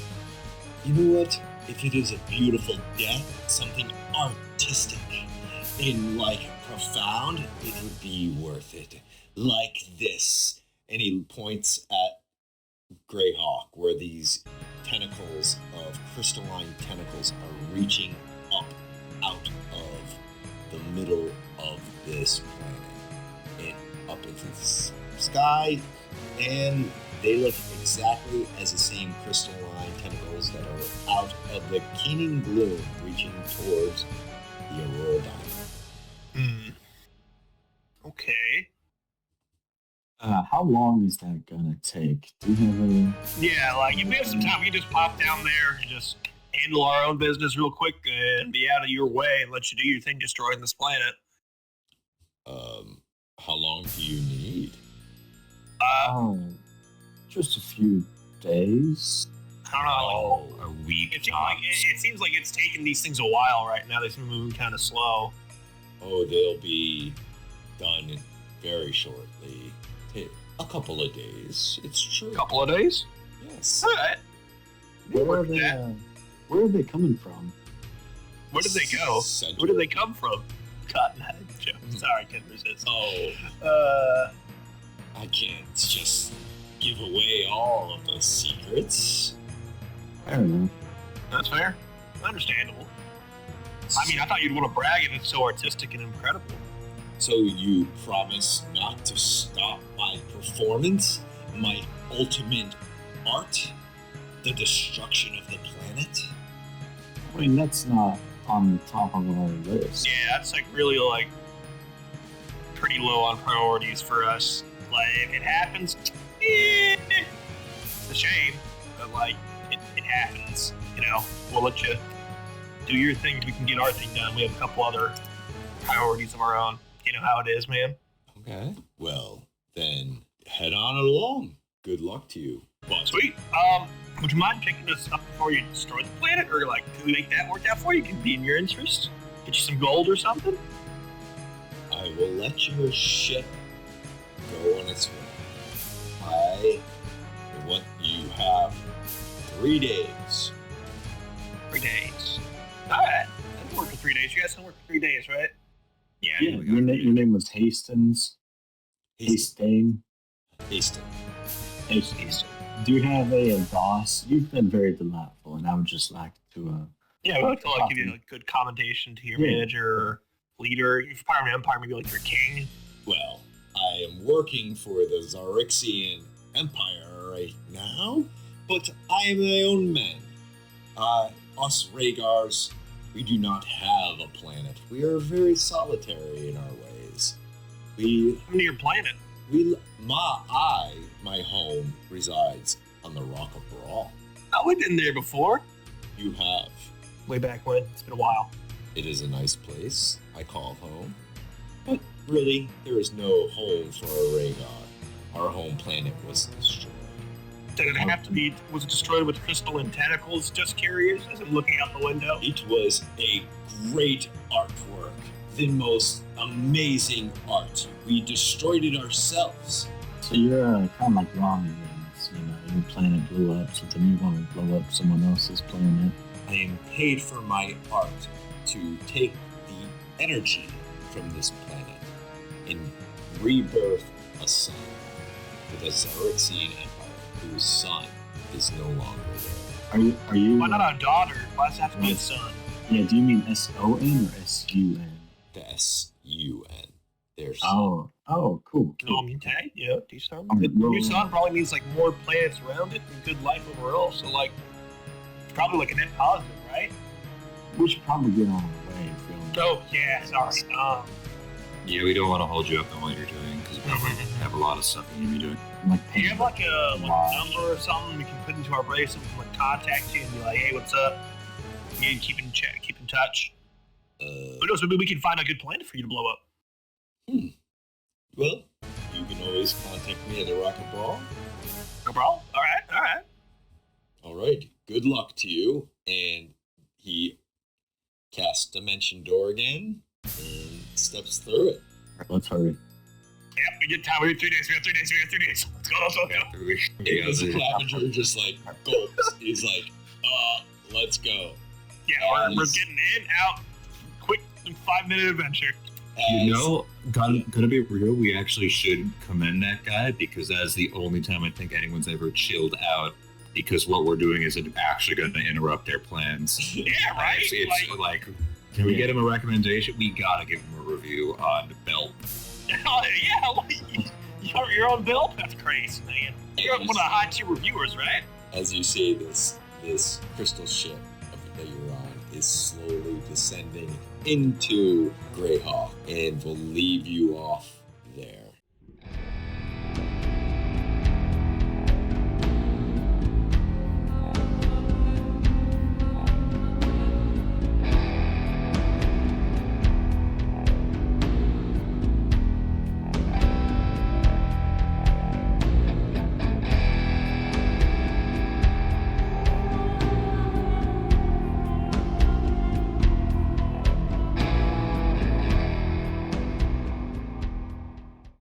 You know what? If it is a beautiful death, something artistic, in profound, it would be worth it. Like this. And he points at Greyhawk, where these tentacles of crystalline tentacles are reaching up out of the middle of this planet and up into the sky, and they look exactly as the same crystalline tentacles that are out of the keening gloom reaching towards the Aurora Diamond. Okay. How long is that gonna take? Do you have a... Yeah, like if we have some time, we can just pop down there and just handle our own business real quick and be out of your way and let you do your thing destroying this planet. How long do you need? Just a few days. I don't know. A week. It seems like it's taking these things a while right now. They seem moving kind of slow. Oh, they'll be done very shortly. Take a couple of days. It's true. A couple of days? Yes. All right. Where are they coming from? Where did they go? Where did they come from? Cottonhead Joe. Sorry, couldn't resist. Oh. I can't just give away all of the secrets. I don't know. That's fair. Understandable. I mean, I thought you'd want to brag if it's so artistic and incredible. So you promise not to stop my performance, my ultimate art, the destruction of the planet? I mean, that's not on the top of our list. Yeah, that's like really like pretty low on priorities for us. Like, if it happens, it's a shame, but like it happens. You know, we'll let you do your thing if we can get our thing done. We have a couple other priorities of our own. You know how it is, man. Okay. Well, then head on along. Good luck to you. But Sweet. Would you mind picking us up before you destroy the planet, or like, can we make that work out for you? Can it be in your interest? Get you some gold or something? I will let your ship go on its way. You have 3 days. 3 days. All right. I can work for 3 days. You guys can work for 3 days, right? Yeah, your name was Hastings. Hastings. Do you have a boss? You've been very delightful, and I would just like to. Yeah, I would like give you a good commendation to your manager or leader. If you're part of an empire, maybe like your king. Well, I am working for the Zarixian Empire right now, but I am my own man. Us Rhaegars, we do not have a planet. We are very solitary in our ways. Come to your planet. My home resides on the Rock of Brawl. Oh, we've been there before. You have. Way back when. It's been a while. It is a nice place. I call home. But really, there is no home for a Rhaegar. Our home planet was destroyed. Did it have to be? Was it destroyed with crystalline tentacles? Just curious, as I'm looking out the window. It was a great artwork. The most amazing art. We destroyed it ourselves. So you're kind of like Romulans, you know, your planet blew up, so then you want to blow up someone else's planet. I am paid for my art to take the energy from this planet and rebirth a son for the Zarixian Empire, whose son is no longer there. Are you? Why not a daughter? Why does it have to be a son? Yeah, do you mean S-O-N or S-U-N? The S-U-N. There's Oh, cool. No, okay, yeah, decent. Okay, Your son probably means like more planets around it and good life overall. So like, it's probably like a net positive, right? We should probably get on our way. Oh yeah, sorry. Yeah, we don't want to hold you up on what you're doing because you probably have a lot of stuff you need to be doing. Do you have like a number or something we can put into our brace and we can like contact you and be like, hey, what's up? You can keep in touch. Who knows? Maybe we can find a good planet for you to blow up. Well, you can always contact me at the Rock of Brawl. No problem. All right. All right. Good luck to you. And he casts Dimension Door again and steps through it. Let's hurry. Yep, we get time. We have 3 days. We have 3 days. Let's go. Mr. Clevenger just like gulps. He's like, let's go. Yeah, we're getting in, out, quick 5-minute adventure. You know, gonna be real, we actually should commend that guy because that's the only time I think anyone's ever chilled out because what we're doing isn't actually going to interrupt their plans. Yeah, right? It's like, can we get him a recommendation? We gotta give him a review on Belt. Yeah, your own build? That's crazy, man. You're one of the hot tier reviewers, right? As you say this crystal ship that you're on is slowly descending into Greyhawk and will leave you off there.